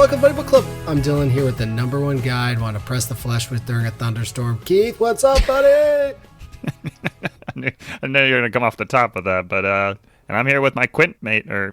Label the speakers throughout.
Speaker 1: welcome to Buddy Book Club. I'm Dylan here with the number one guide want to press the flesh with during a thunderstorm. Keith, what's up, buddy?
Speaker 2: I know you're going to come off the top of that, but and I'm here with my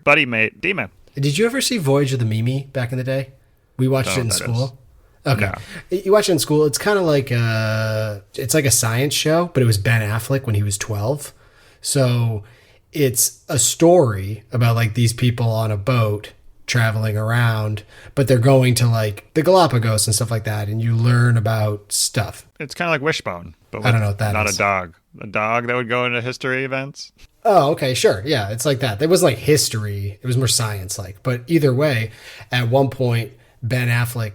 Speaker 2: buddy mate, D-Man.
Speaker 1: Did you ever see Voyage of the Mimi back in the day? We watched it in school. Okay. No. You watch it in school. It's kind of like it's like a science show, but it was Ben Affleck when he was 12. So it's a story about like these people on a boat traveling around, but they're going to like the Galapagos and stuff like that, and you learn about stuff.
Speaker 2: It's kind of like Wishbone, but
Speaker 1: I don't know what that
Speaker 2: not
Speaker 1: is.
Speaker 2: A dog. A dog that would go into history events.
Speaker 1: Oh, okay, sure. Yeah, it's like that. It wasn't like history. It was more science-like. But either way, at one point, Ben Affleck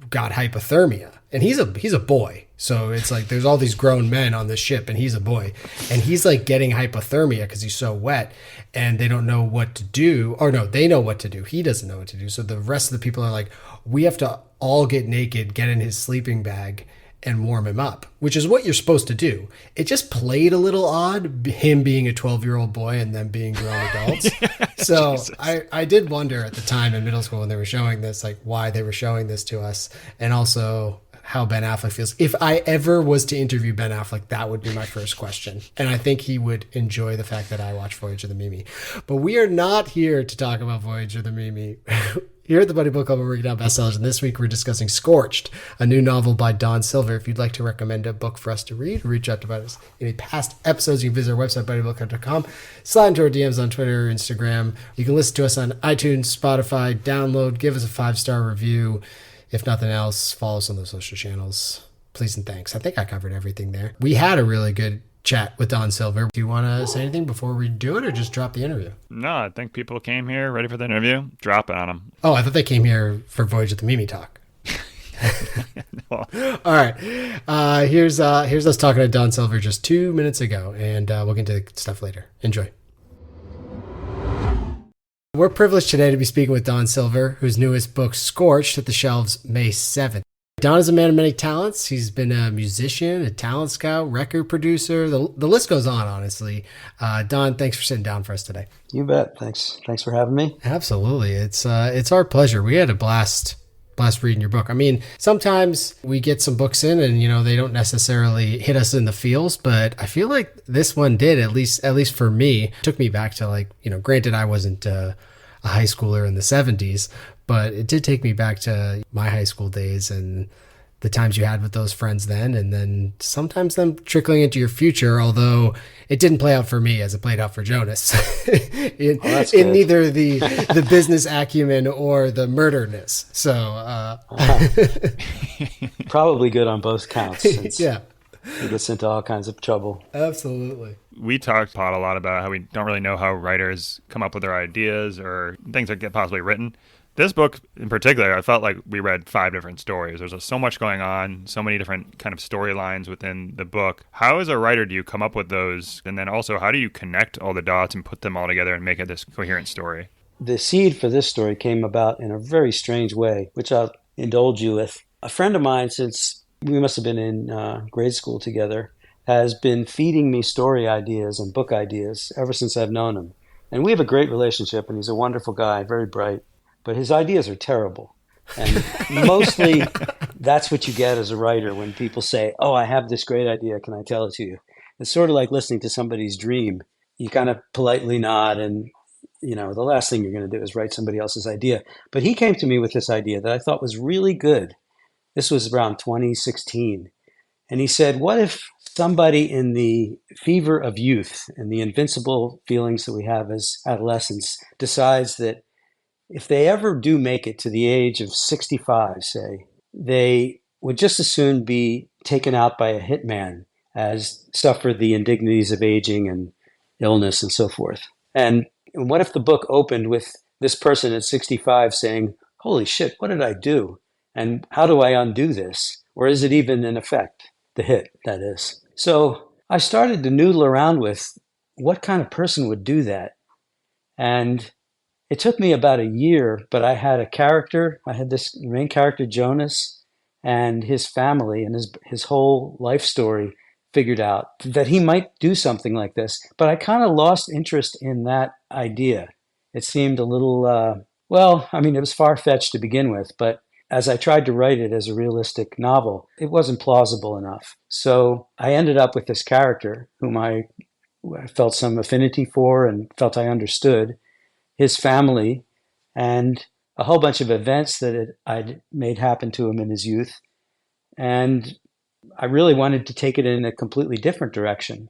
Speaker 1: got hypothermia. And he's a boy. So it's like there's all these grown men on this ship, and he's a boy. And he's like getting hypothermia because he's so wet, and they don't know what to do. Or no, they know what to do. He doesn't know what to do. So the rest of the people are like, we have to all get naked, get in his sleeping bag, and warm him up, which is what you're supposed to do. It just played a little odd, him being a 12-year-old boy and them being grown adults. So I did wonder at the time in middle school when they were showing this, like why they were showing this to us, and also how Ben Affleck feels. If I ever was to interview Ben Affleck, that would be my first question. And I think he would enjoy the fact that I watched Voyage of the Mimi. But we are not here to talk about Voyage of the Mimi. Here at the Buddy Book Club, we're breaking down bestsellers, and this week we're discussing Scorched, a new novel by Don Silver. If you'd like to recommend a book for us to read, or reach out about us in past episodes, you can visit our website, buddybookclub.com, slide into our DMs on Twitter or Instagram. You can listen to us on iTunes, Spotify, download, give us a 5-star review. If nothing else, follow us on those social channels. Please and thanks. I think I covered everything there. We had a really good chat with Don Silver. Do you want to say anything before we do it, or just drop the interview?
Speaker 2: No, I think people came here ready for the interview. Drop it on them.
Speaker 1: Oh, I thought they came here for Voyage of the Mimi talk. All right. Here's us talking to Don Silver just 2 minutes ago, and we'll get into the stuff later. Enjoy. We're privileged today to be speaking with Don Silver, whose newest book, Scorched, hit the shelves May 7th. Don is a man of many talents. He's been a musician, a talent scout, record producer. The list goes on, honestly. Don, thanks for sitting down for us today.
Speaker 3: You bet. Thanks for having me.
Speaker 1: Absolutely. It's our pleasure. We had a blast reading your book. I mean, sometimes we get some books in and, they don't necessarily hit us in the feels, but I feel like this one did, at least for me. It took me back to granted I wasn't a high schooler in the 70s, but it did take me back to my high school days and the times you had with those friends then, and then sometimes them trickling into your future, although it didn't play out for me as it played out for Jonas in neither the business acumen or the murderness. So
Speaker 3: probably good on both counts.
Speaker 1: Yeah.
Speaker 3: He gets into all kinds of trouble.
Speaker 1: Absolutely.
Speaker 2: We talked a lot about how we don't really know how writers come up with their ideas or things that get possibly written. This book in particular, I felt like we read 5 different stories. There's so much going on, so many different kind of storylines within the book. How as a writer do you come up with those? And then also, how do you connect all the dots and put them all together and make it this coherent story?
Speaker 3: The seed for this story came about in a very strange way, which I'll indulge you with. A friend of mine, since we must have been in grade school together, has been feeding me story ideas and book ideas ever since I've known him. And we have a great relationship, and he's a wonderful guy, very bright. But his ideas are terrible. And mostly that's what you get as a writer when people say, oh, I have this great idea. Can I tell it to you? It's sort of like listening to somebody's dream. You kind of politely nod and, the last thing you're going to do is write somebody else's idea. But he came to me with this idea that I thought was really good. This was around 2016. And he said, what if somebody in the fever of youth and the invincible feelings that we have as adolescents decides that if they ever do make it to the age of 65, say, they would just as soon be taken out by a hitman as suffer the indignities of aging and illness and so forth. And what if the book opened with this person at 65 saying, holy shit, what did I do? And how do I undo this? Or is it even in effect? The hit, that is. So I started to noodle around with what kind of person would do that. And it took me about a year, but I had a character. I had this main character, Jonas, and his family and his whole life story figured out that he might do something like this. But I kind of lost interest in that idea. It seemed a little, Well, I mean, it was far-fetched to begin with, but as I tried to write it as a realistic novel, it wasn't plausible enough. So I ended up with this character whom I felt some affinity for and felt I understood, his family, and a whole bunch of events that I'd made happen to him in his youth. And I really wanted to take it in a completely different direction.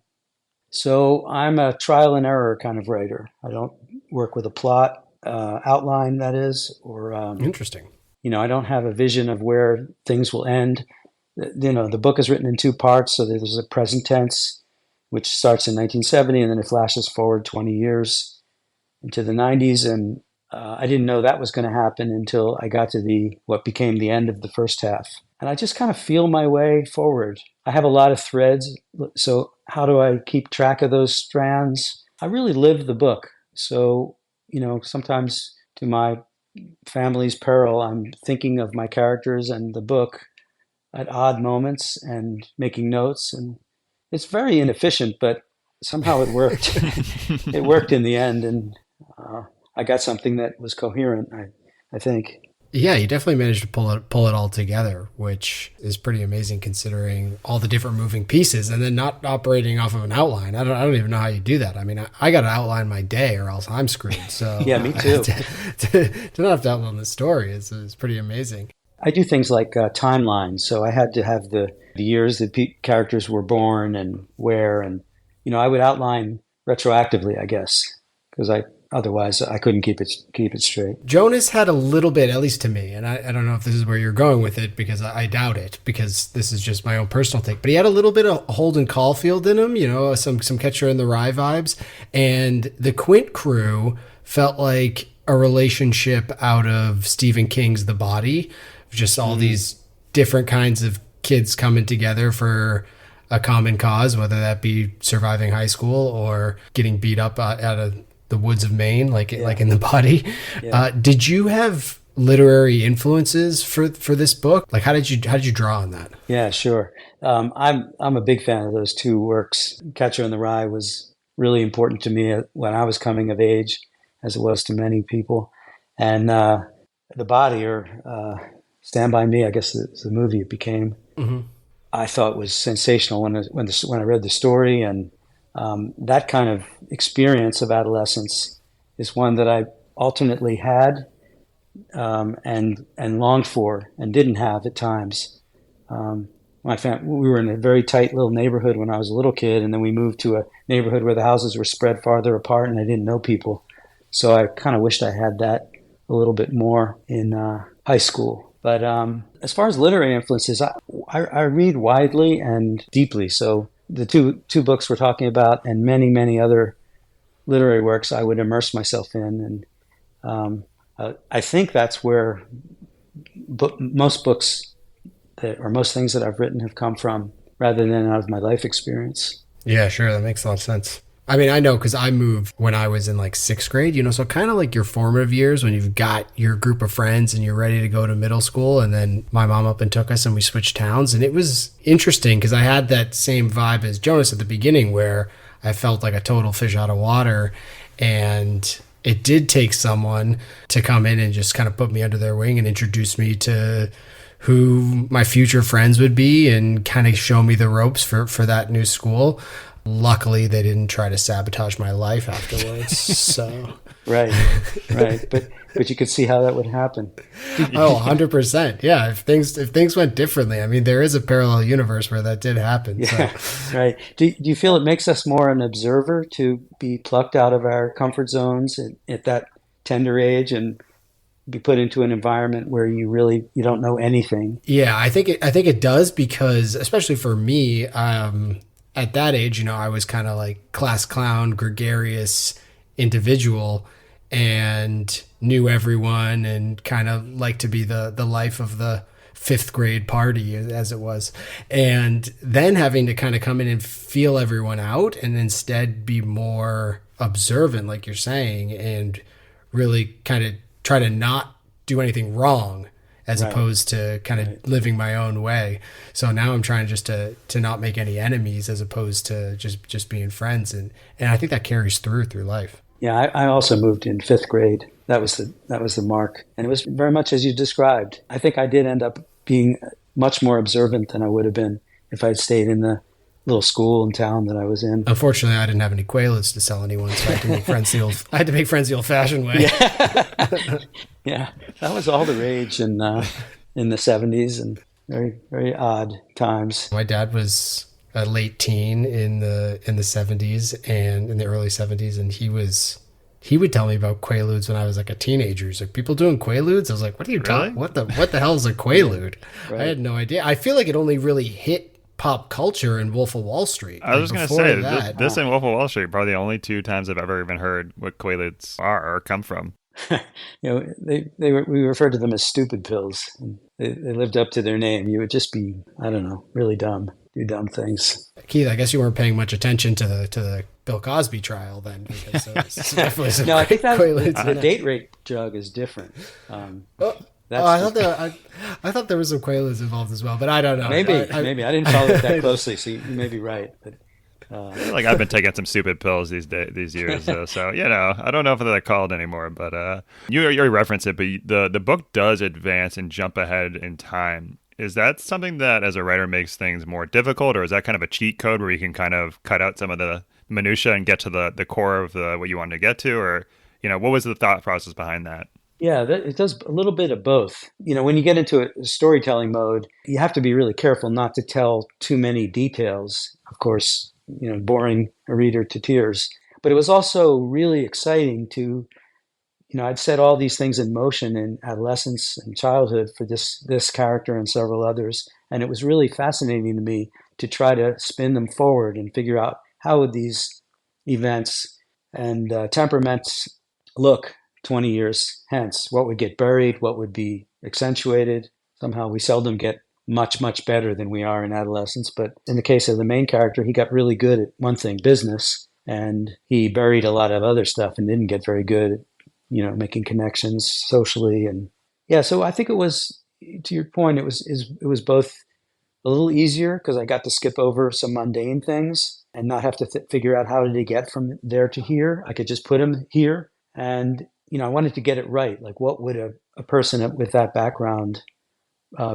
Speaker 3: So I'm a trial and error kind of writer. I don't work with a plot outline, that is, or
Speaker 1: Interesting.
Speaker 3: I don't have a vision of where things will end. The book is written in two parts, so there's a present tense, which starts in 1970, and then it flashes forward 20 years into the 90s, and I didn't know that was going to happen until I got to what became the end of the first half. And I just kind of feel my way forward. I have a lot of threads, so how do I keep track of those strands? I really live the book. So, sometimes to my family's peril, I'm thinking of my characters and the book at odd moments and making notes. And it's very inefficient, but somehow it worked. It worked in the end, and I got something that was coherent, I think.
Speaker 1: Yeah, you definitely managed to pull it all together, which is pretty amazing considering all the different moving pieces, and then not operating off of an outline. I don't even know how you do that. I mean, I got to outline my day, or else I'm screwed. So
Speaker 3: yeah, me too.
Speaker 1: to not have to outline the story is pretty amazing.
Speaker 3: I do things like timelines, so I had to have the years that characters were born and where, and I would outline retroactively, I guess, because otherwise I couldn't keep it straight.
Speaker 1: Jonas had a little bit, at least to me, and I don't know if this is where you're going with it, because I doubt it, because this is just my own personal take, but he had a little bit of Holden Caulfield in him, some Catcher in the Rye vibes, and the Quint crew felt like a relationship out of Stephen King's The Body, just all these different kinds of kids coming together for a common cause, whether that be surviving high school or getting beat up out of the woods of Maine, like in The Body. Yeah. Did you have literary influences for this book? Like, how did you draw on that?
Speaker 3: Yeah, sure. I'm a big fan of those two works. Catcher in the Rye was really important to me when I was coming of age, as it was to many people. And The Body, or Stand By Me, I guess is the movie it became. Mm-hmm. I thought was sensational when I read the story, and that kind of experience of adolescence is one that I alternately had and longed for and didn't have at times. We were in a very tight little neighborhood when I was a little kid, and then we moved to a neighborhood where the houses were spread farther apart, and I didn't know people. So I kind of wished I had that a little bit more in high school. But as far as literary influences, I read widely and deeply. So the two books we're talking about, and many, many other literary works, I would immerse myself in. And I think that's where most books or most things that I've written have come from, rather than out of my life experience.
Speaker 1: Yeah, sure. That makes a lot of sense. I mean, I know because I moved when I was in like sixth grade, so kind of like your formative years when you've got your group of friends and you're ready to go to middle school. And then my mom up and took us and we switched towns. And it was interesting because I had that same vibe as Jonas at the beginning, where I felt like a total fish out of water. And it did take someone to come in and just kind of put me under their wing and introduce me to who my future friends would be and kind of show me the ropes for that new school. Luckily, they didn't try to sabotage my life afterwards. So
Speaker 3: right. But you could see how that would happen.
Speaker 1: 100%. Yeah, if things went differently, I mean, there is a parallel universe where that did happen.
Speaker 3: Yeah, so. Right. Do you feel it makes us more an observer to be plucked out of our comfort zones at that tender age and be put into an environment where you don't know anything?
Speaker 1: Yeah, I think it does, because especially for me, at that age, I was kind of like class clown, gregarious individual, and knew everyone and kind of liked to be the life of the fifth grade party, as it was. And then having to kind of come in and feel everyone out and instead be more observant, like you're saying, and really kind of try to not do anything wrong, as opposed to kind of living my own way. So now I'm trying just to not make any enemies, as opposed to just being friends. And I think that carries through life.
Speaker 3: Yeah, I also moved in fifth grade. That was the mark, and it was very much as you described. I think I did end up being much more observant than I would have been if I'd stayed in the little school in town that I was in.
Speaker 1: Unfortunately, I didn't have any Quaaludes to sell anyone, so I had to make friends the old-fashioned way.
Speaker 3: Yeah, yeah, that was all the rage in the '70s, and very very odd times.
Speaker 1: My dad was a late teen in the 70s and in the early 70s, and he would tell me about Quaaludes when I was like a teenager. He's like, people doing Quaaludes? I was like, what are you talking? What the hell is a Quaalude?
Speaker 3: Right.
Speaker 1: I had no idea. I feel like it only really hit pop culture in Wolf of Wall Street.
Speaker 2: I was just going to say, this and Wolf of Wall Street are probably the only two times I've ever even heard what Quaaludes are or come from.
Speaker 3: We referred to them as stupid pills. And they lived up to their name. You would just be, I don't know, really dumb, do dumb things.
Speaker 1: Keith, I guess you weren't paying much attention to the Bill Cosby trial then, because definitely some
Speaker 3: No, I think
Speaker 1: Quaaludes
Speaker 3: the
Speaker 1: in it.
Speaker 3: date rape drug is different.
Speaker 1: I thought there was some Quaaludes involved as well, but I don't know.
Speaker 3: Maybe I didn't follow it that closely, so you may be right. But
Speaker 2: I feel like I've been taking some stupid pills these years, so I don't know if they're called anymore. But you already referenced it, but the book does advance and jump ahead in time. Is that something that, as a writer, makes things more difficult, or is that kind of a cheat code where you can kind of cut out some of the minutia and get to the core of what you wanted to get to, or what was the thought process behind that?
Speaker 3: yeah, it does a little bit of both. When you get into a storytelling mode, you have to be really careful not to tell too many details. Of course, boring a reader to tears. But it was also really exciting to, I'd set all these things in motion in adolescence and childhood for this character and several others. And it was really fascinating to me to try to spin them forward and figure out how would these events and temperaments look 20 years hence. What would get buried? What would be accentuated? Somehow we seldom get much, much better than we are in adolescence. But in the case of the main character, he got really good at one thing, business, and he buried a lot of other stuff and didn't get very good at, making connections socially. And yeah, so I think it was, to your point, it was both a little easier because I got to skip over some mundane things and not have to figure out how did he get from there to here. I could just put him here. And, I wanted to get it right. Like, what would a person with that background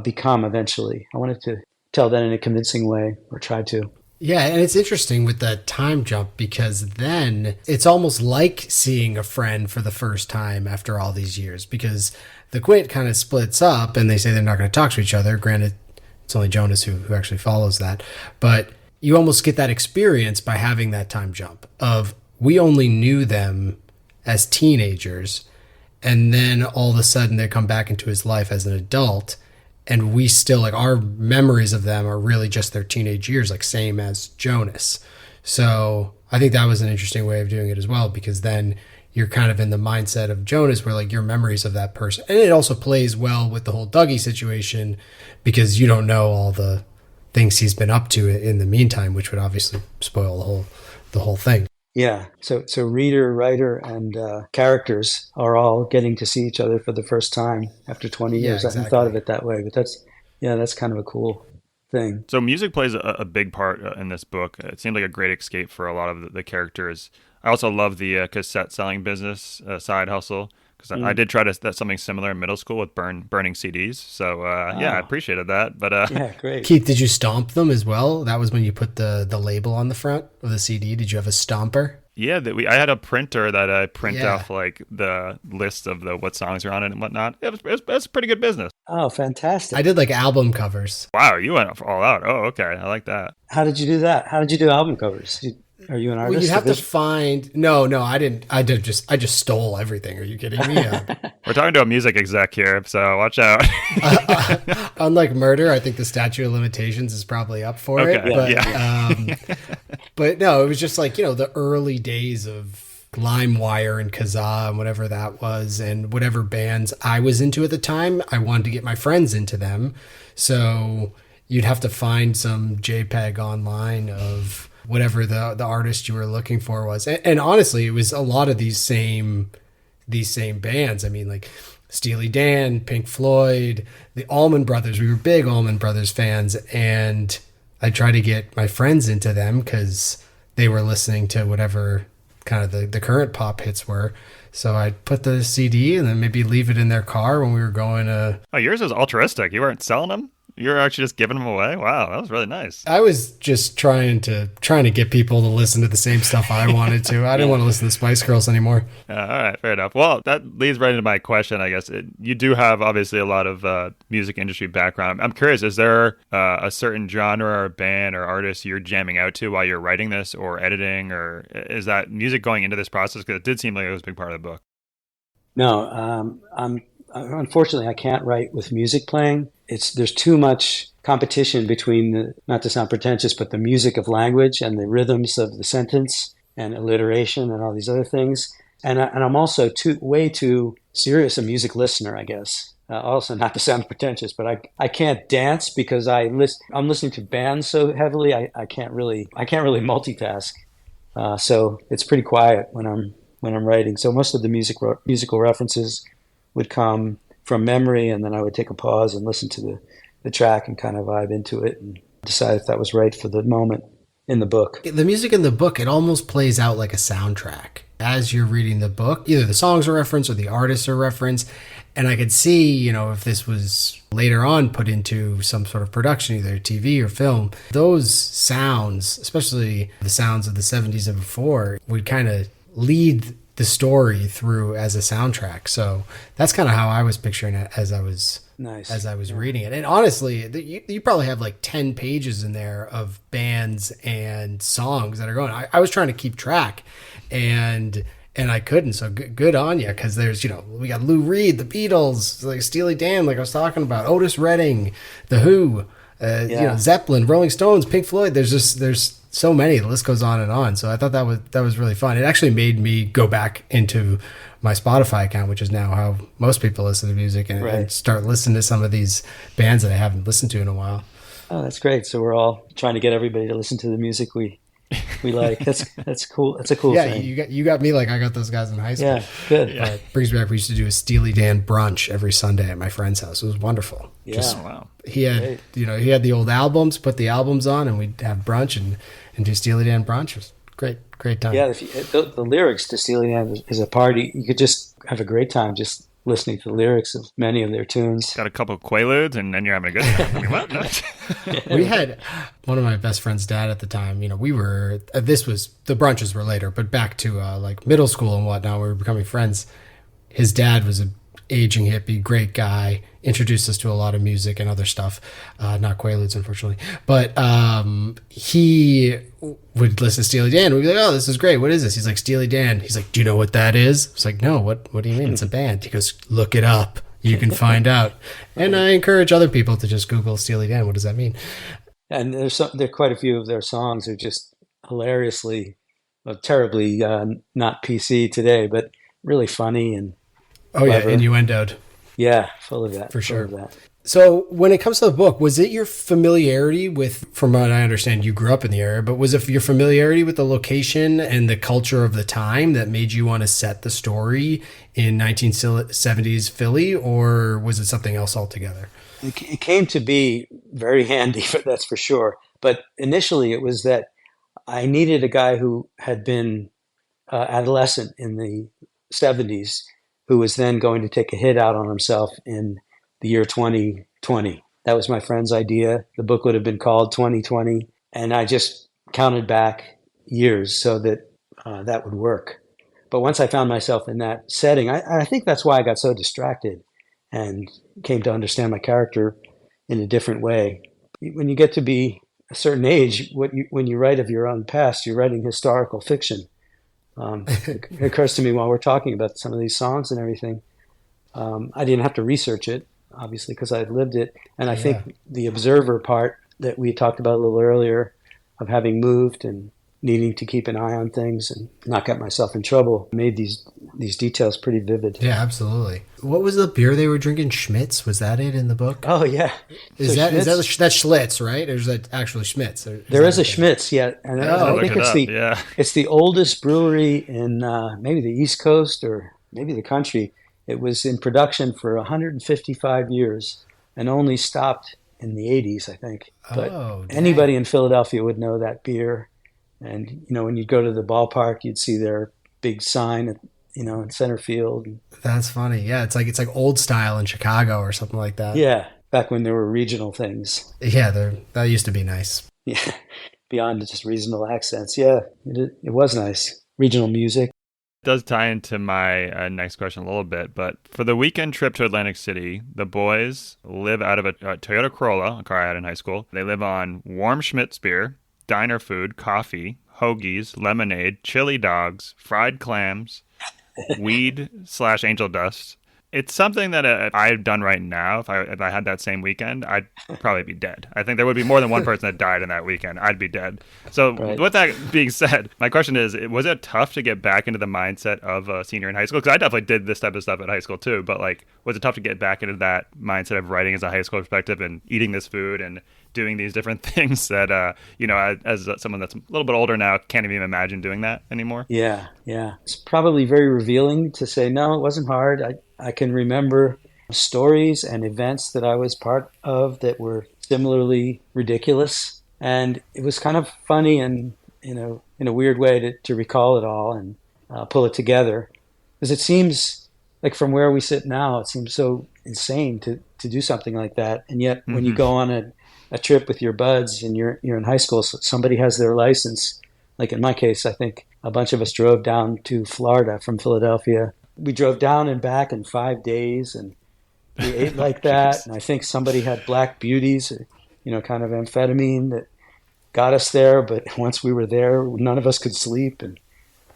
Speaker 3: become eventually? I wanted to tell that in a convincing way, or try to.
Speaker 1: Yeah, and it's interesting with that time jump because then it's almost like seeing a friend for the first time after all these years, because the quint kind of splits up and they say they're not going to talk to each other. Granted, it's only Jonas who actually follows that. But you almost get that experience by having that time jump of we only knew them as teenagers, and then all of a sudden they come back into his life as an adult, and we still, like, our memories of them are really just their teenage years, like same as Jonas. So I think that was an interesting way of doing it as well, because then you're kind of in the mindset of Jonas where, like, your memories of that person, and it also plays well with the whole Dougie situation because you don't know all the things he's been up to in the meantime, which would obviously spoil the whole thing.
Speaker 3: Yeah. So reader, writer, and characters are all getting to see each other for the first time after 20 years.
Speaker 1: Yeah, exactly.
Speaker 3: I hadn't thought of it that way, but that's kind of a cool thing.
Speaker 2: So music plays a big part in this book. It seemed like a great escape for a lot of the characters. I also love the cassette selling business side hustle, because I did try that's something similar in middle school with burning CDs. So I appreciated that. But
Speaker 3: yeah, great.
Speaker 1: Keith, did you stomp them as well? That was when you put the label on the front of the CD. Did you have a stomper?
Speaker 2: Yeah, I had a printer that I print off like the list of what songs are on it and whatnot. It was pretty good business.
Speaker 3: Oh, fantastic.
Speaker 1: I did like album covers.
Speaker 2: Wow, you went all out. Oh, okay. I like that.
Speaker 3: How did you do that? How did you do album covers? Are you an artist?
Speaker 1: Well, you have to find. No, I didn't. I just stole everything. Are you kidding me?
Speaker 2: We're talking to a music exec here, so watch out.
Speaker 1: Unlike murder, I think the statute of limitations is probably up for it. But, but no, it was just like, the early days of LimeWire and Kazaa and whatever that was, and whatever bands I was into at the time, I wanted to get my friends into them. So you'd have to find some JPEG online of whatever the artist you were looking for was. And honestly, it was a lot of these same bands. I mean, like Steely Dan, Pink Floyd, the Allman Brothers. We were big Allman Brothers fans, and I tried to get my friends into them because they were listening to whatever kind of the current pop hits were. So I'd put the CD and then maybe leave it in their car when we were going to.
Speaker 2: Oh, yours was altruistic. You weren't selling them? You were actually just giving them away? Wow, that was really nice.
Speaker 1: I was just trying to get people to listen to the same stuff I wanted to. I didn't want to listen to Spice Girls anymore.
Speaker 2: All right, fair enough. Well, that leads right into my question, I guess. You do have, obviously, a lot of music industry background. I'm curious, is there a certain genre or band or artist you're jamming out to while you're writing this or editing? Or is that music going into this process? Because it did seem like it was a big part of the book.
Speaker 3: No, unfortunately, I can't write with music playing. There's too much competition between not to sound pretentious, but the music of language and the rhythms of the sentence and alliteration and all these other things. And I'm also way too serious a music listener, I guess. Also, not to sound pretentious, but I can't dance because I'm listening to bands so heavily. I can't really multitask. So it's pretty quiet when I'm writing. So most of the musical references would come from memory, and then I would take a pause and listen to the track and kind of vibe into it and decide if that was right for the moment in the book.
Speaker 1: The music in the book, it almost plays out like a soundtrack. As you're reading the book, either the songs are referenced or the artists are referenced. And I could see, if this was later on put into some sort of production, either TV or film, those sounds, especially the sounds of the 70s and before, would kind of lead the story through as a soundtrack. So that's kind of how I was picturing it as I was reading it. And honestly, you probably have like 10 pages in there of bands and songs that are going. I was trying to keep track and I couldn't. So good on you, because there's, we got Lou Reed, the Beatles, like Steely Dan, like I was talking about, Otis Redding, The Who, Zeppelin, Rolling Stones, Pink Floyd. There's so many. The list goes on and on. So I thought that was really fun. It actually made me go back into my Spotify account, which is now how most people listen to music, and start listening to some of these bands that I haven't listened to in a while.
Speaker 3: Oh, that's great. So we're all trying to get everybody to listen to the music we like. That's cool. That's a cool thing.
Speaker 1: You got me like I got those guys in high school.
Speaker 3: Yeah, good.
Speaker 1: Brings me back. We used to do a Steely Dan brunch every Sunday at my friend's house. It was wonderful.
Speaker 3: Yeah.
Speaker 2: Wow.
Speaker 1: He had he had the old albums, put the albums on, and we'd have brunch and do Steely Dan brunch. It was great time.
Speaker 3: Yeah, the lyrics to Steely Dan is a party. You could just have a great time just listening to the lyrics of many of their tunes.
Speaker 2: Got a couple of Quaaludes, and then you're having a good time. I mean, what? No.
Speaker 1: We had one of my best friend's dad at the time. We were, this was, the brunches were later, but back to like middle school and whatnot, we were becoming friends. His dad was an aging hippie, great guy, introduced us to a lot of music and other stuff. Not Quaaludes, unfortunately. But he would listen to Steely Dan. We'd be like, oh, this is great. What is this? He's like, Steely Dan. He's like, do you know what that is? It's like, no, what do you mean? It's a band. He goes, look it up. You can find out. And I encourage other people to just Google Steely Dan. What does that mean?
Speaker 3: And there are quite a few of their songs are just hilariously, terribly not PC today, but really funny and clever.
Speaker 1: Innuendoed.
Speaker 3: Yeah, full of that.
Speaker 1: For sure.
Speaker 3: Full of that.
Speaker 1: So when it comes to the book, was it your familiarity with, from what I understand, you grew up in the area, but was it your familiarity with the location and the culture of the time that made you want to set the story in 1970s Philly, or was it something else altogether?
Speaker 3: It came to be very handy, that's for sure. But initially it was that I needed a guy who had been adolescent in the 70s, who was then going to take a hit out on himself in the year 2020. That was my friend's idea. The book would have been called 2020. And I just counted back years so that that would work. But once I found myself in that setting, I think that's why I got so distracted and came to understand my character in a different way. When you get to be a certain age, when you write of your own past, you're writing historical fiction. It occurs to me while we're talking about some of these songs and everything, I didn't have to research it, obviously, because I'd lived it. And I think the observer part that we talked about a little earlier, of having moved and needing to keep an eye on things and not get myself in trouble, made these details pretty vivid.
Speaker 1: Yeah, absolutely. What was the beer they were drinking? Schmitz? Was that it in the book?
Speaker 3: Oh, yeah.
Speaker 1: Is that Schlitz, right? Or is that actually Schmitz?
Speaker 3: There is a Schmitz, yeah. And I think it's the oldest brewery in maybe the East Coast or maybe the country. It was in production for 155 years and only stopped in the 80s, I think. But anybody in Philadelphia would know that beer. And, when you'd go to the ballpark, you'd see their big sign, in center field.
Speaker 1: That's funny. Yeah, it's like old style in Chicago or something like that.
Speaker 3: Yeah, back when there were regional things.
Speaker 1: Yeah, that used to be nice.
Speaker 3: Yeah, beyond just regional accents. Yeah, it was nice. Regional music.
Speaker 2: Does tie into my next question a little bit, but for the weekend trip to Atlantic City, the boys live out of a Toyota Corolla, a car I had in high school. They live on warm Schmitz beer, diner food, coffee, hoagies, lemonade, chili dogs, fried clams, weed/angel dust. It's something that if I've done right now, if I had that same weekend, I'd probably be dead. I think there would be more than one person that died in that weekend. I'd be dead. So
Speaker 3: Right.
Speaker 2: with that being said, my question is, was it tough to get back into the mindset of a senior in high school? Because I definitely did this type of stuff at high school too, but like, was it tough to get back into that mindset of writing as a high school perspective and eating this food and doing these different things that, as someone that's a little bit older now, can't even imagine doing that anymore?
Speaker 3: Yeah, yeah. It's probably very revealing to say, no, it wasn't hard. I can remember stories and events that I was part of that were similarly ridiculous. And it was kind of funny and, in a weird way to recall it all and pull it together. Because it seems like from where we sit now, it seems so insane to do something like that. And yet when you go on a trip with your buds and you're in high school, so somebody has their license. Like in my case, I think a bunch of us drove down to Florida from Philadelphia. We drove down and back in 5 days, and we ate like that. And I think somebody had Black Beauties, kind of amphetamine that got us there. But once we were there, none of us could sleep, and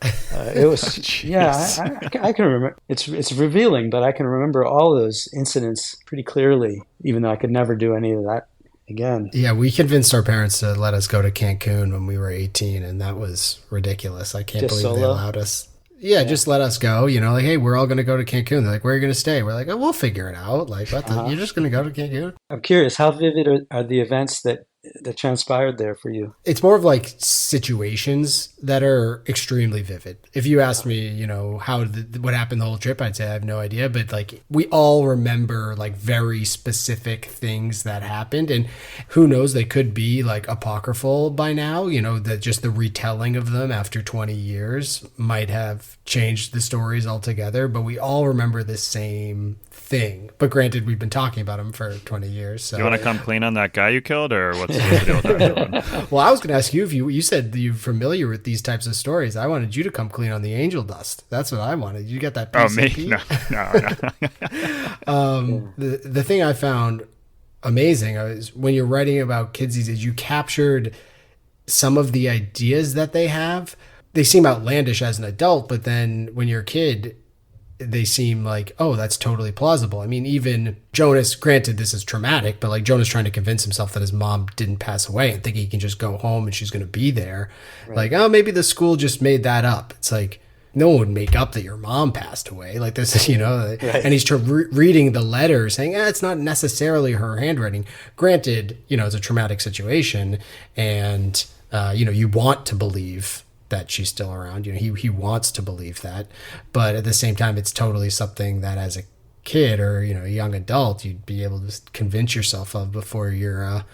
Speaker 3: it was I can remember. It's revealing, but I can remember all those incidents pretty clearly, even though I could never do any of that again.
Speaker 1: Yeah, we convinced our parents to let us go to Cancun when we were 18, and that was ridiculous. I can't
Speaker 3: Just
Speaker 1: believe they
Speaker 3: solo?
Speaker 1: allowed us. Yeah, just let us go. Like, hey, we're all going to go to Cancun. They're like, where are you going to stay? We're like, oh, we'll figure it out. Like, what the? You're just going to go to Cancun?
Speaker 3: I'm curious, how vivid are the events that transpired there for you?
Speaker 1: It's more of like situations that are extremely vivid. If you asked me, what happened the whole trip, I'd say I have no idea. But like, we all remember like very specific things that happened, and who knows, they could be like apocryphal by now. That just the retelling of them after 20 years might have changed the stories altogether. But we all remember the same thing. But granted, we've been talking about them for 20 years. So
Speaker 2: You want to come clean on that guy you killed, or what's the deal with that?
Speaker 1: well, I was going to ask you if you said that you're familiar with these types of stories. I wanted you to come clean on the angel dust. That's what I wanted. You got that PCP?
Speaker 2: Oh, me? No.
Speaker 1: The thing I found amazing is when you're writing about kids these days, you captured some of the ideas that they have. They seem outlandish as an adult, but then when you're a kid, they seem like, oh, that's totally plausible. I mean, even Jonas, granted this is traumatic, but like Jonas trying to convince himself that his mom didn't pass away and think he can just go home and she's going to be there. Right. Like, oh, maybe the school just made that up. It's like, no one would make up that your mom passed away. Like this, right. And he's reading the letter saying, it's not necessarily her handwriting. Granted, it's a traumatic situation and, you want to believe that she's still around. He wants to believe that, but at the same time, it's totally something that as a kid or a young adult, you'd be able to convince yourself of before your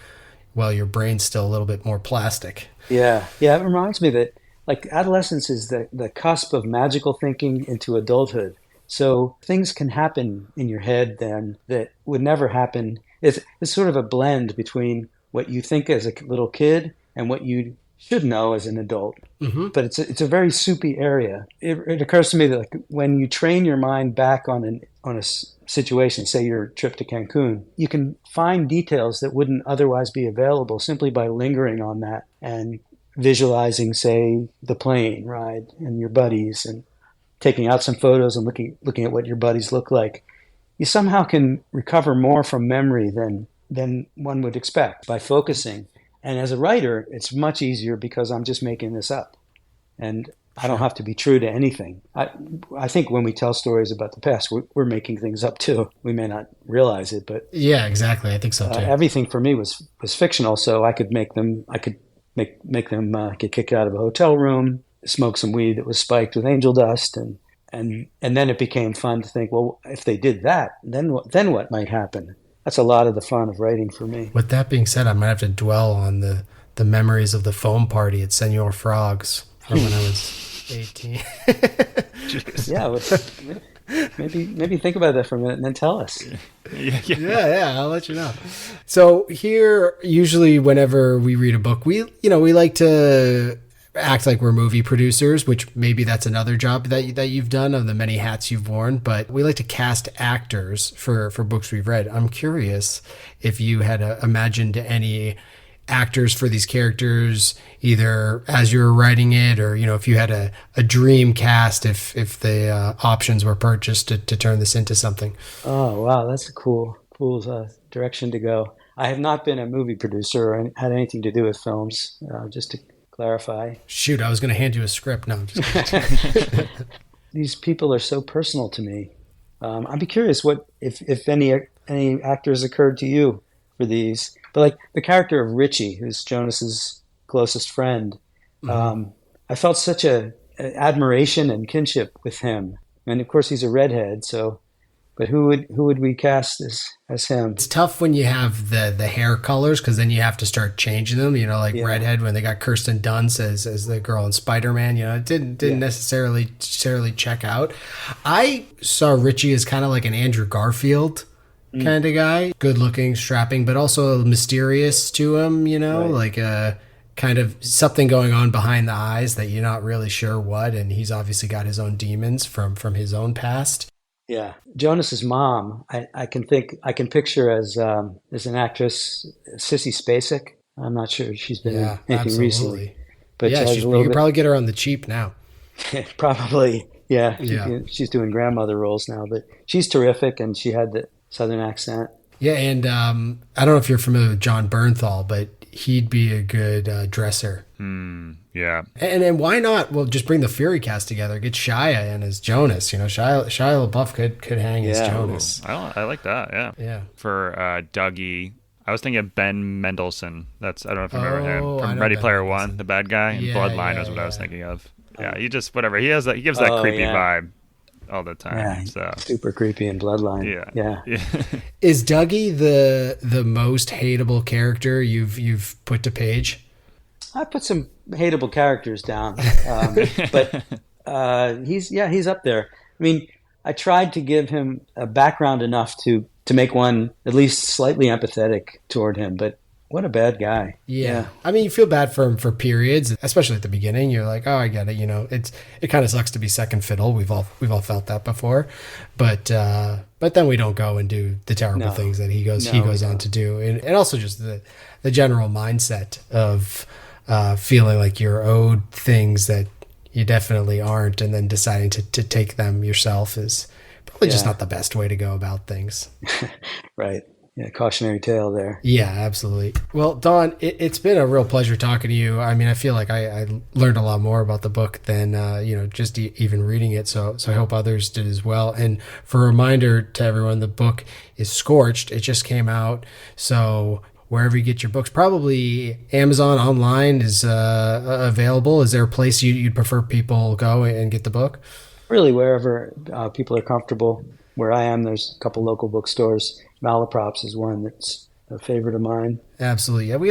Speaker 1: brain's still a little bit more plastic.
Speaker 3: Yeah. It reminds me that like adolescence is the cusp of magical thinking into adulthood. So things can happen in your head then that would never happen. It's sort of a blend between what you think as a little kid and what you should know as an adult. Mm-hmm. But it's a very soupy area. It occurs to me that like when you train your mind back on a situation, say your trip to Cancun, you can find details that wouldn't otherwise be available simply by lingering on that and visualizing, say, the plane ride and your buddies and taking out some photos and looking at what your buddies look like. You somehow can recover more from memory than one would expect by focusing. And as a writer, it's much easier because I'm just making this up. And I don't have to be true to anything. I think when we tell stories about the past, we're making things up too. We may not realize it, but
Speaker 1: yeah, exactly. I think so too.
Speaker 3: Everything for me was fictional, so I could make them get kicked out of a hotel room, smoke some weed that was spiked with angel dust, and then it became fun to think, well, if they did that, then what might happen? That's a lot of the fun of writing for me.
Speaker 1: With that being said, I might have to dwell on the the memories of the foam party at Senor Frog's from when I was 18.
Speaker 3: Yeah, maybe think about that for a minute and then tell us.
Speaker 1: Yeah, I'll let you know. So here, usually whenever we read a book, we like to act like we're movie producers, which maybe that's another job that you've done of the many hats you've worn, but we like to cast actors for books we've read. I'm curious if you had imagined any actors for these characters, either as you were writing it, or if you had a dream cast, if the options were purchased to turn this into something.
Speaker 3: Oh wow, that's a cool direction to go. I have not been a movie producer or had anything to do with films, just to clarify.
Speaker 1: Shoot, I was going to hand you a script. No, I'm just kidding.
Speaker 3: These people are so personal to me. I'd be curious what if any actors occurred to you for these. But like the character of Richie, who's Jonas's closest friend, I felt such a admiration and kinship with him. And of course, he's a redhead. So, but who would we cast as him?
Speaker 1: It's tough when you have the hair colors, because then you have to start changing them. Redhead, when they got Kirsten Dunst as the girl in Spider-Man. It didn't necessarily check out. I saw Richie as kind of like an Andrew Garfield kind of guy, good looking, strapping, but also mysterious to him, right. Like a kind of something going on behind the eyes that you're not really sure what. And he's obviously got his own demons from his own past.
Speaker 3: Yeah. Jonas's mom, I can picture as an actress, Sissy Spacek. I'm not sure she's been in anything
Speaker 1: absolutely.
Speaker 3: Recently. But
Speaker 1: yeah, you could probably get her on the cheap now.
Speaker 3: Probably. Yeah. She's doing grandmother roles now, but she's terrific, and she had the Southern accent.
Speaker 1: Yeah, and I don't know if you're familiar with John Bernthal, but he'd be a good dresser.
Speaker 2: Yeah.
Speaker 1: And why not? Well, just bring the Fury cast together. Get Shia in as Jonas. Shia LaBeouf could hang as Jonas.
Speaker 2: I like that. Yeah.
Speaker 1: Yeah.
Speaker 2: For Dougie, I was thinking of Ben Mendelsohn. I don't know if you remember him from Ready Player One, the bad guy. And Bloodline was what I was thinking of. Yeah, he just whatever. He gives that creepy vibe all the time.
Speaker 3: Yeah,
Speaker 2: so
Speaker 3: super creepy in Bloodline. Yeah.
Speaker 1: Is Dougie the most hateable character you've put to page?
Speaker 3: I put some hateable characters down, but he's up there. I mean, I tried to give him a background enough to make one at least slightly empathetic toward him, but what a bad guy.
Speaker 1: Yeah. I mean, you feel bad for him for periods, especially at the beginning. You're like, oh, I get it. It kind of sucks to be second fiddle. We've all felt that before, but then we don't go and do the terrible things that he goes on to do, and also just the general mindset of feeling like you're owed things that you definitely aren't, and then deciding to take them yourself is probably just not the best way to go about things.
Speaker 3: Right. Yeah, cautionary tale there.
Speaker 1: Yeah, absolutely. Well, Don, it's been a real pleasure talking to you. I mean, I feel like I learned a lot more about the book than, just even reading it. So I hope others did as well. And for a reminder to everyone, the book is Scorched. It just came out. So wherever you get your books, probably Amazon online is available. Is there a place you'd prefer people go and get the book?
Speaker 3: Really, wherever people are comfortable. Where I am, there's a couple local bookstores. Malaprops is one that's a favorite of mine. Absolutely.
Speaker 1: Yeah, we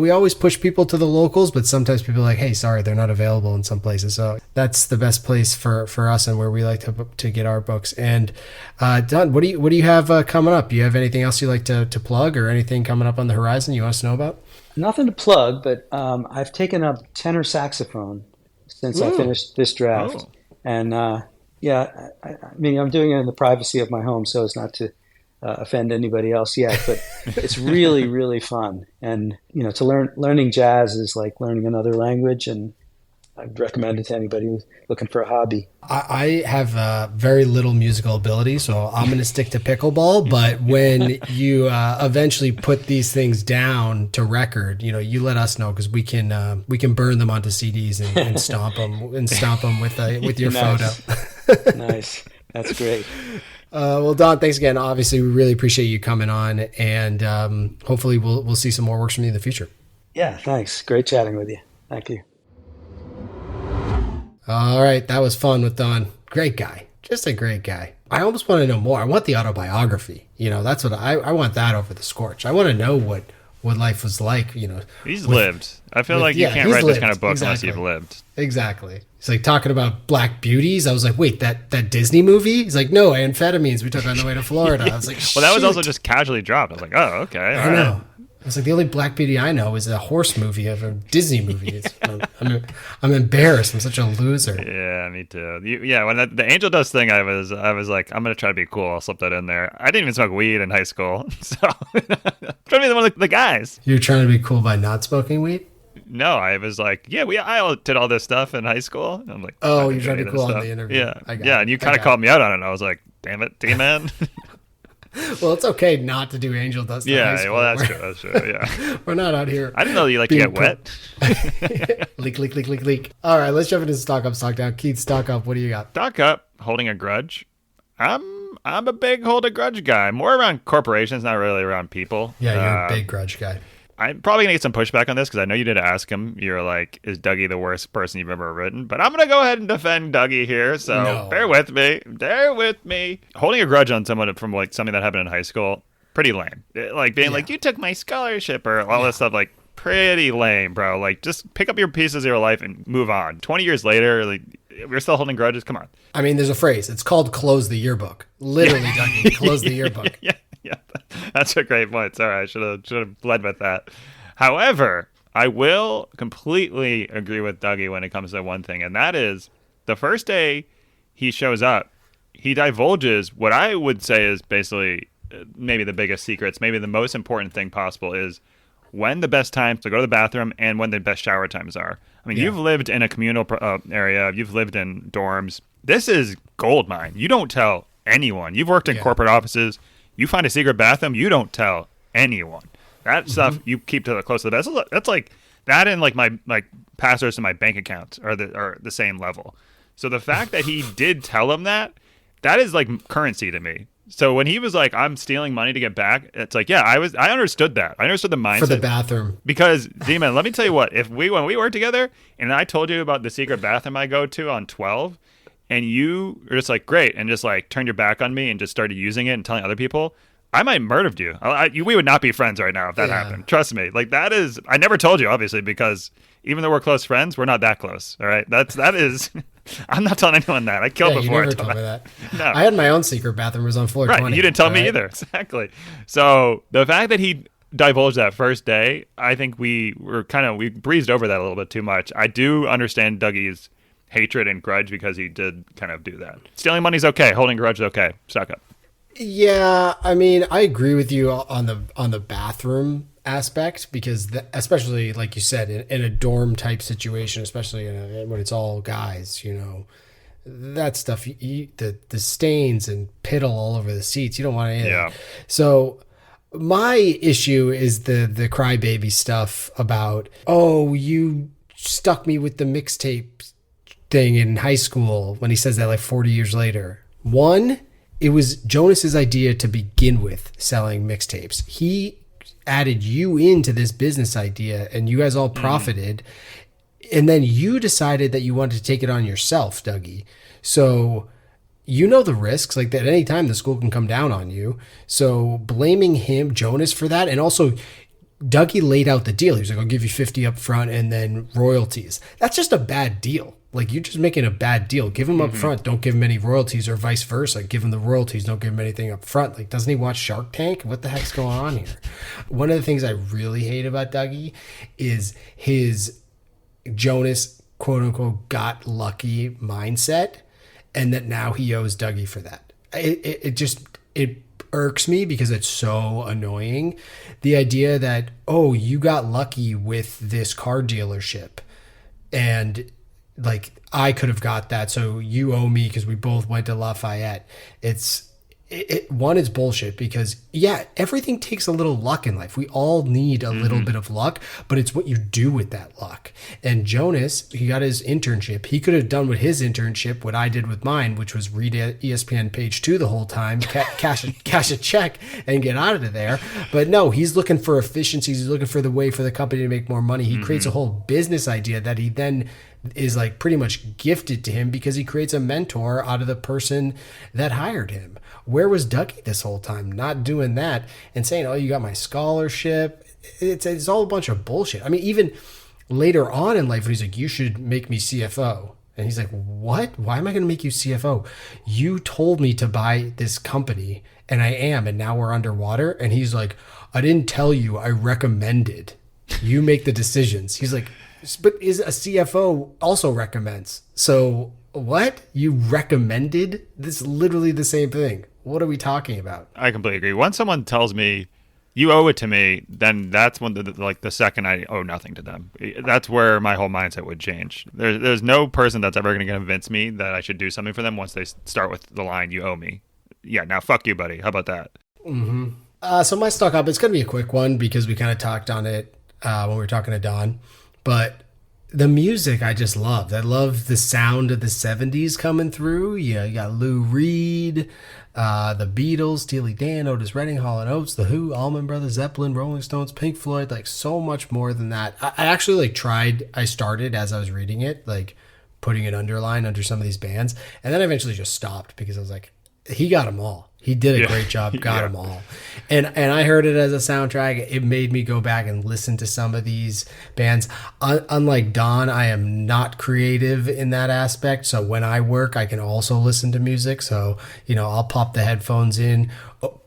Speaker 1: always push people to the locals, but sometimes people are like, hey, sorry, they're not available in some places. So that's the best place for us and where we like to get our books. And Don, what do you have coming up? Do you have anything else you like to plug, or anything coming up on the horizon you want us to know about?
Speaker 3: Nothing to plug, but I've taken up tenor saxophone since I finished this draft. And I mean, I'm doing it in the privacy of my home so as not to offend anybody else yet, but it's really, really fun. And, learning jazz is like learning another language, and I'd recommend it to anybody who's looking for a hobby.
Speaker 1: I have very little musical ability, so I'm going to stick to pickleball. But when you eventually put these things down to record, you let us know, because we can burn them onto CDs and stomp them with your photo.
Speaker 3: Nice. That's great.
Speaker 1: Well, Don, thanks again. Obviously, we really appreciate you coming on, and hopefully we'll see some more works from you in the future.
Speaker 3: Yeah, thanks. Great chatting with you. Thank you.
Speaker 1: All right, that was fun with Don. Great guy. Just a great guy. I almost want to know more. I want the autobiography. That's what I want, that over the Scorch. I want to know what what life was like,
Speaker 2: He's lived. I feel like you can't write this kind of book unless you've lived.
Speaker 1: Exactly. He's like talking about black beauties. I was like, wait, that Disney movie? He's like, no, amphetamines we took on the way to Florida. I was like,
Speaker 2: well, that was also just casually dropped. I was like, oh, okay.
Speaker 1: I know. I was like, the only black beauty I know is a horse movie of a Disney movie. I'm embarrassed. I'm such a loser.
Speaker 2: Yeah, me too. When the angel dust thing, I was like, I'm gonna try to be cool. I'll slip that in there. I didn't even smoke weed in high school, so I'm trying to be one of the guys.
Speaker 1: You're trying to be cool by not smoking weed?
Speaker 2: No, I was like, I did all this stuff in high school. And I'm like,
Speaker 1: oh, you're trying to be cool on the interview.
Speaker 2: Yeah, and you kind of called me out on it. And I was like, damn it, D-man.
Speaker 1: Well, it's okay not to do angel dust.
Speaker 2: Yeah, well, that's true. That's true. Yeah,
Speaker 1: we're not out here.
Speaker 2: I didn't know you like to get wet.
Speaker 1: Leak. All right, let's jump into stock up, stock down. Keith, stock up. What do you got?
Speaker 2: Stock up, holding a grudge. I'm a big hold a grudge guy. More around corporations, not really around people.
Speaker 1: Yeah, you're a big grudge guy.
Speaker 2: I'm probably going to get some pushback on this because I know you did ask him. You're like, is Dougie the worst person you've ever written? But I'm going to go ahead and defend Dougie here. So bear with me. Holding a grudge on someone from like something that happened in high school, pretty lame. Like being like, you took my scholarship or all this stuff, like pretty lame, bro. Like just pick up your pieces of your life and move on. 20 years later, like we're still holding grudges. Come on.
Speaker 1: I mean, there's a phrase. It's called close the yearbook. Literally, Dougie, close the yearbook.
Speaker 2: Yeah, that's a great point. Sorry, I should have led with that. However, I will completely agree with Dougie when it comes to one thing, and that is the first day he shows up, he divulges what I would say is basically maybe the biggest secrets, maybe the most important thing possible is when the best time to go to the bathroom and when the best shower times are. I mean, you've lived in a communal area, you've lived in dorms. This is gold mine. You don't tell anyone. You've worked in corporate offices. You find a secret bathroom, you don't tell anyone. That stuff you keep close to the best. That's like that, and like my passwords to my bank accounts are the same level. So the fact that he did tell him that is like currency to me. So when he was like, "I'm stealing money to get back," it's like, I understood that. I understood the mindset
Speaker 1: for the bathroom.
Speaker 2: Because D-Man, let me tell you what. When we worked together, and I told you about the secret bathroom I go to on 12. And you are just like, great, and just like turned your back on me and just started using it and telling other people, I might have murdered you. We would not be friends right now if that happened. Trust me. Like that is, I never told you, obviously, because even though we're close friends, we're not that close. All right. That is, I'm not telling anyone that. I killed before.
Speaker 1: You never told me that.
Speaker 2: No.
Speaker 1: I had my own secret bathroom. It was on floor 20.
Speaker 2: You didn't tell me either. Exactly. So the fact that he divulged that first day, I think we breezed over that a little bit too much. I do understand Dougie's hatred and grudge because he did kind of do that. Stealing money's okay. Holding grudge is okay. Suck up.
Speaker 1: Yeah, I mean, I agree with you on the bathroom aspect because especially like you said in a dorm type situation, especially when it's all guys, that stuff, the stains and piddle all over the seats. You don't want any of that. So my issue is the crybaby stuff about, oh, you stuck me with the mixtape thing in high school when he says that like 40 years later. One, it was Jonas's idea to begin with selling mixtapes. He added you into this business idea and you guys all profited. And then you decided that you wanted to take it on yourself, Dougie. So you know the risks, like that at any time the school can come down on you. So blaming him, Jonas, for that, and also Dougie laid out the deal. He was like, I'll give you 50 up front and then royalties. That's just a bad deal. Like, you're just making a bad deal. Give him up front. Don't give him any royalties, or vice versa. Give him the royalties. Don't give him anything up front. Like, doesn't he watch Shark Tank? What the heck's going on here? One of the things I really hate about Dougie is his Jonas, quote unquote, got lucky mindset, and that now he owes Dougie for that. It irks me because it's so annoying. The idea that, oh, you got lucky with this car dealership and like I could have got that, so you owe me because we both went to Lafayette. One is bullshit because everything takes a little luck in life. We all need a little bit of luck, but it's what you do with that luck. And Jonas, he got his internship. He could have done with his internship what I did with mine, which was read ESPN page 2 the whole time, cash a check and get out of there. But no, he's looking for efficiencies. He's looking for the way for the company to make more money. He creates a whole business idea that he then is like pretty much gifted to him because he creates a mentor out of the person that hired him. Where was Dougie this whole time? Not doing that and saying, oh, you got my scholarship. it's all a bunch of bullshit. I mean, even later on in life, when he's like, you should make me CFO. And he's like, what? Why am I going to make you CFO? You told me to buy this company, and I am, and now we're underwater. And he's like, I didn't tell you, I recommended. You make the decisions. He's like, but is a CFO also recommends. So what? You recommended? This is literally the same thing. What are we talking about?
Speaker 2: I completely agree. Once someone tells me, you owe it to me, then that's when the second I owe nothing to them. That's where my whole mindset would change. There's no person that's ever going to convince me that I should do something for them once they start with the line, you owe me. Yeah, now fuck you, buddy. How about that?
Speaker 1: Mm-hmm. So my stock up, it's going to be a quick one because we kind of talked on it when we were talking to Don. But the music I just loved. I love the sound of the 70s coming through. Yeah, you got Lou Reed, the Beatles, Steely Dan, Otis Redding, Hall & Oates, The Who, Allman Brothers, Zeppelin, Rolling Stones, Pink Floyd, like so much more than that. I actually I started as I was reading it, like putting an underline under some of these bands. And then I eventually just stopped because I was like, he got them all. He did a great job, got them all. And I heard it as a soundtrack. It made me go back and listen to some of these bands. Unlike Don, I am not creative in that aspect. So when I work, I can also listen to music. So, I'll pop the headphones in,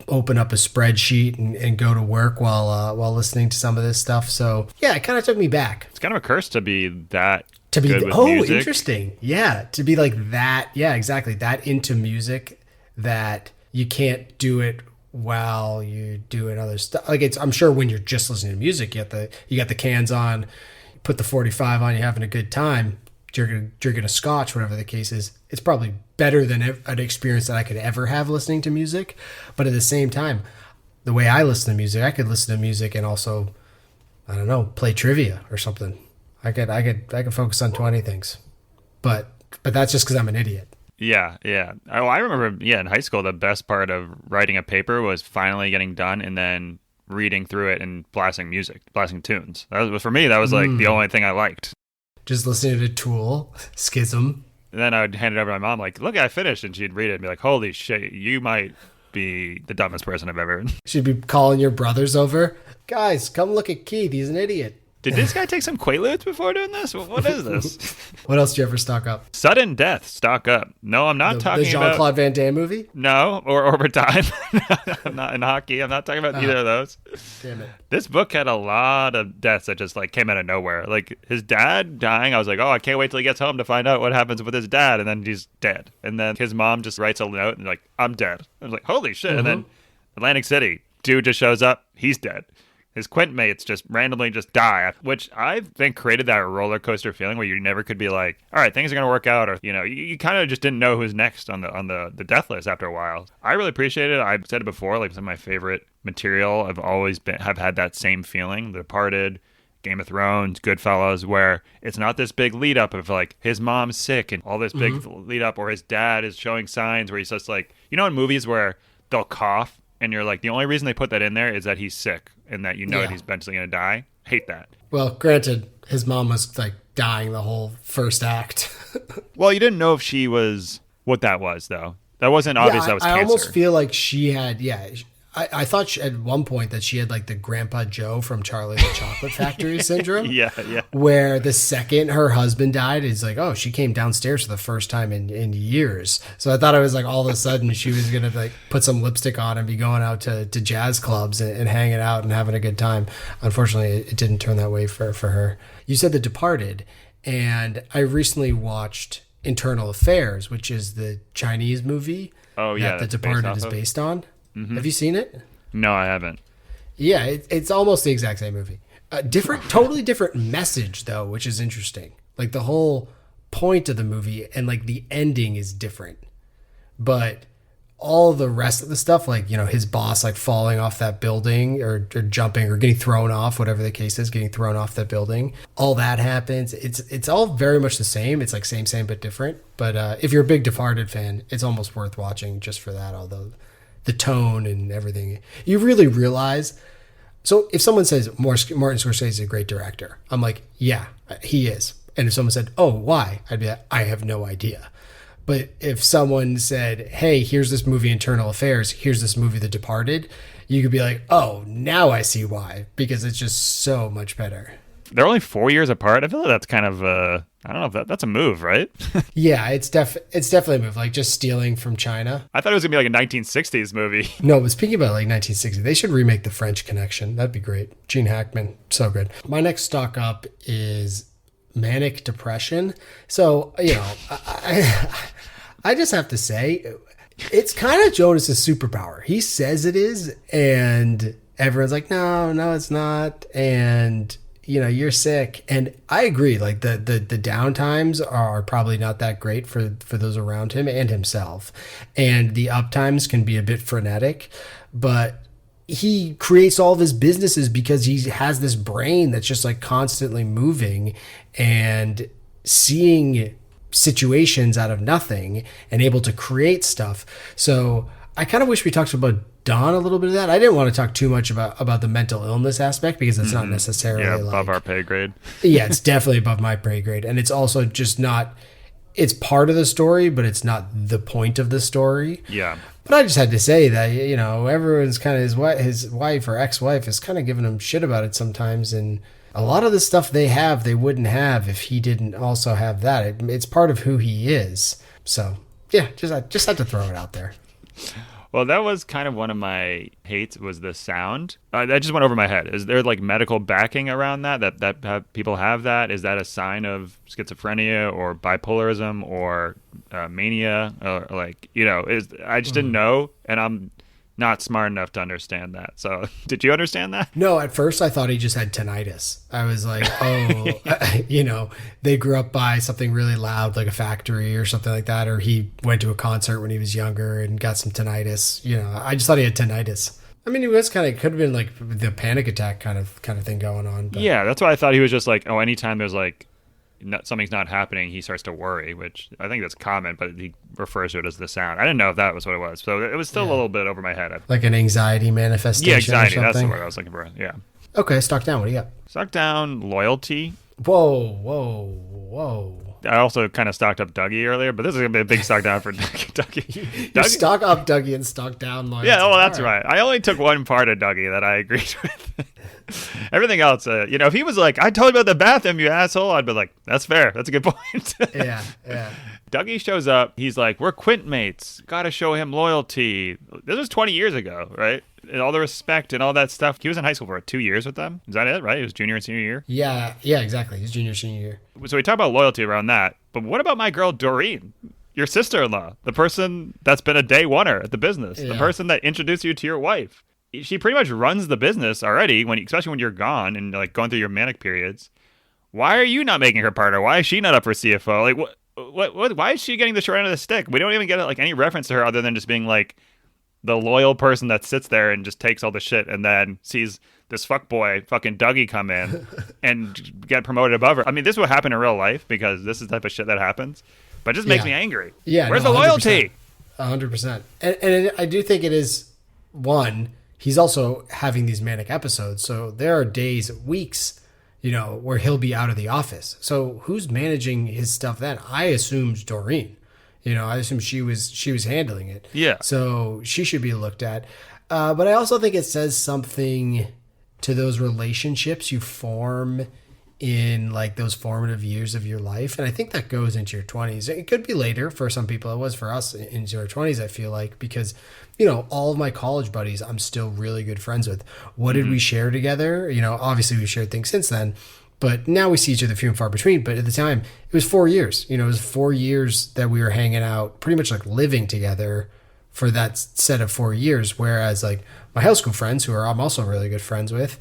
Speaker 1: open up a spreadsheet and go to work while listening to some of this stuff. So yeah, it kind of took me back.
Speaker 2: It's kind of a curse to be that
Speaker 1: to be
Speaker 2: good with music.
Speaker 1: Interesting. Yeah, to be like that. Yeah, exactly. That into music that you can't do it while you're doing other stuff. Like I'm sure when you're just listening to music, you got the cans on, put the 45 on, you're having a good time, drinking a scotch, whatever the case is. It's probably better than an experience that I could ever have listening to music. But at the same time, the way I listen to music, I could listen to music and also, I don't know, play trivia or something. I could focus on 20 things. But that's just because I'm an idiot.
Speaker 2: Yeah. Oh, I remember, in high school, the best part of writing a paper was finally getting done and then reading through it and blasting tunes. For me, that was like the only thing I liked.
Speaker 1: Just listening to Tool, Schism.
Speaker 2: And then I would hand it over to my mom, like, look, I finished. And she'd read it and be like, holy shit, you might be the dumbest person I've ever.
Speaker 1: She'd be calling your brothers over. Guys, come look at Keith. He's an idiot.
Speaker 2: Did this guy take some Quaaludes before doing this? What is this?
Speaker 1: What else do you ever stock up?
Speaker 2: Sudden Death, stock up. No, I'm not talking about...
Speaker 1: The Jean-Claude Van Damme movie?
Speaker 2: No, or Overtime. I'm not in hockey. I'm not talking about either of those.
Speaker 1: Damn it.
Speaker 2: This book had a lot of deaths that just like came out of nowhere. Like his dad dying, I was like, oh, I can't wait till he gets home to find out what happens with his dad. And then he's dead. And then his mom just writes a note and like, I'm dead. I was like, holy shit. And then Atlantic City, dude just shows up. He's dead. His quint mates just randomly just die, which I think created that roller coaster feeling where you never could be like, all right, things are going to work out. Or, you kind of just didn't know who's next on the death list after a while. I really appreciate it. I've said it before, like some of my favorite material have had that same feeling. The Departed, Game of Thrones, Goodfellas, where it's not this big lead up of like his mom's sick and all this big lead up, or his dad is showing signs where he's just like, in movies where they'll cough and you're like, the only reason they put that in there is that he's sick and that that he's eventually going to die. Hate that.
Speaker 1: Well, granted, his mom was like dying the whole first act.
Speaker 2: Well, you didn't know if she was what that was, though. That wasn't obvious. That was cancer.
Speaker 1: I almost feel like she had, I thought at one point that she had like the Grandpa Joe from Charlie the Chocolate Factory syndrome.
Speaker 2: Yeah.
Speaker 1: Where the second her husband died, it's like, oh, she came downstairs for the first time in years. So I thought it was like all of a sudden she was going to like put some lipstick on and be going out to jazz clubs and hanging out and having a good time. Unfortunately, it didn't turn that way for her. You said The Departed, and I recently watched Internal Affairs, which is the Chinese movie that The Departed is based on. Mm-hmm. Have you seen it?
Speaker 2: No, I haven't.
Speaker 1: Yeah, it's almost the exact same movie. Totally different message, though, which is interesting. Like the whole point of the movie and like the ending is different. But all the rest of the stuff, like, his boss like falling off that building or jumping or getting thrown off, whatever the case is, getting thrown off that building, all that happens. It's all very much the same. It's like same, but different. But if you're a big Departed fan, it's almost worth watching just for that, although the tone and everything, you really realize. So if someone says Martin Scorsese is a great director, I'm like, yeah, he is. And if someone said, oh, why? I'd be like, I have no idea. But if someone said, hey, here's this movie Internal Affairs, here's this movie The Departed, you could be like, oh, now I see why, because it's just so much better.
Speaker 2: They're only 4 years apart. I feel like that's kind of I don't know if that's a move, right?
Speaker 1: Yeah, it's definitely a move, like just stealing from China.
Speaker 2: I thought it was gonna be like a 1960s movie.
Speaker 1: No, but speaking about like 1960, they should remake The French Connection. That'd be great. Gene Hackman, so good. My next stock up is manic depression. So, I just have to say, it's kind of Jonas's superpower. He says it is, and everyone's like, no, it's not. And you're sick. And I agree. Like the downtimes are probably not that great for those around him and himself. And the uptimes can be a bit frenetic, but he creates all of his businesses because he has this brain that's just like constantly moving and seeing situations out of nothing and able to create stuff. So I kind of wish we talked about Don a little bit of that. I didn't want to talk too much about the mental illness aspect because it's not necessarily
Speaker 2: above our pay grade.
Speaker 1: Yeah, it's definitely above my pay grade. And it's also just not, it's part of the story, but it's not the point of the story.
Speaker 2: Yeah.
Speaker 1: But I just had to say that, everyone's kind of his wife or ex-wife is kind of giving him shit about it sometimes. And a lot of the stuff they wouldn't have if he didn't also have that. It's part of who he is. So, yeah, just had to throw it out there.
Speaker 2: Well, that was kind of one of my hates was the sound. That just went over my head. Is there like medical backing around that people have that? Is that a sign of schizophrenia or bipolarism or mania? Or I just didn't know, and I'm not smart enough to understand that. So did you understand that?
Speaker 1: No, at first I thought he just had tinnitus. I was like, they grew up by something really loud, like a factory or something like that. Or he went to a concert when he was younger and got some tinnitus. I just thought he had tinnitus. I mean, it was could have been like the panic attack kind of thing going on. But.
Speaker 2: Yeah, that's why I thought he was just like, anytime there's like, something's not happening, he starts to worry, which I think that's common, but he refers to it as the sound. I didn't know if that was what it was, so it was still a little bit over my head.
Speaker 1: Like an anxiety manifestation.
Speaker 2: Yeah, anxiety.
Speaker 1: Or
Speaker 2: That's the word I was looking for. Yeah.
Speaker 1: Okay, stock down. What do you got?
Speaker 2: Stock down loyalty.
Speaker 1: Whoa.
Speaker 2: I also kind of stocked up Dougie earlier, but this is gonna be a big stock down for Dougie.
Speaker 1: You stock up Dougie and stock down loyalty.
Speaker 2: Yeah, well, that's right. I only took one part of Dougie that I agreed with. Everything else, if he was like, I told you about the bathroom, you asshole, I'd be like, that's fair. That's a good point.
Speaker 1: Yeah.
Speaker 2: Dougie shows up. He's like, we're quint mates. Got to show him loyalty. This was 20 years ago, right? And all the respect and all that stuff. He was in high school for 2 years with them. Is that it, right? It was junior and senior year?
Speaker 1: Yeah, exactly. His junior, senior year.
Speaker 2: So we talk about loyalty around that. But what about my girl, Doreen? Your sister-in-law, the person that's been a day oneer at the business, the person that introduced you to your wife. She pretty much runs the business already, especially when you're gone and like going through your manic periods. Why are you not making her partner? Why is she not up for CFO? Like, what? Why is she getting the short end of the stick? We don't even get like any reference to her other than just being like the loyal person that sits there and just takes all the shit and then sees this fuckboy fucking Dougie come in and get promoted above her. I mean, this would happen in real life because this is the type of shit that happens. But it just makes me angry.
Speaker 1: Yeah,
Speaker 2: where's the loyalty?
Speaker 1: 100%. And I do think it is one. He's also having these manic episodes. So there are days, weeks, where he'll be out of the office. So who's managing his stuff then? I assumed Doreen. I assumed she was handling it.
Speaker 2: Yeah.
Speaker 1: So she should be looked at. But I also think it says something to those relationships you form in like those formative years of your life. And I think that goes into your 20s. It could be later for some people. It was for us into our 20s, I feel like, because, all of my college buddies, I'm still really good friends with. What did we share together? Obviously we've shared things since then, but now we see each other few and far between. But at the time it was 4 years, it was 4 years that we were hanging out, pretty much like living together for that set of 4 years. Whereas like my high school friends who I'm also really good friends with,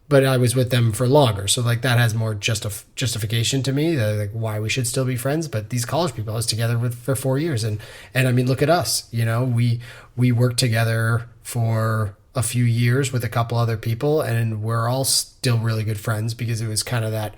Speaker 1: but I was with them for longer. So like that has more justification to me, like why we should still be friends. But these college people I was together with for 4 years. And I mean, look at us, we worked together for a few years with a couple other people and we're all still really good friends because it was kind of that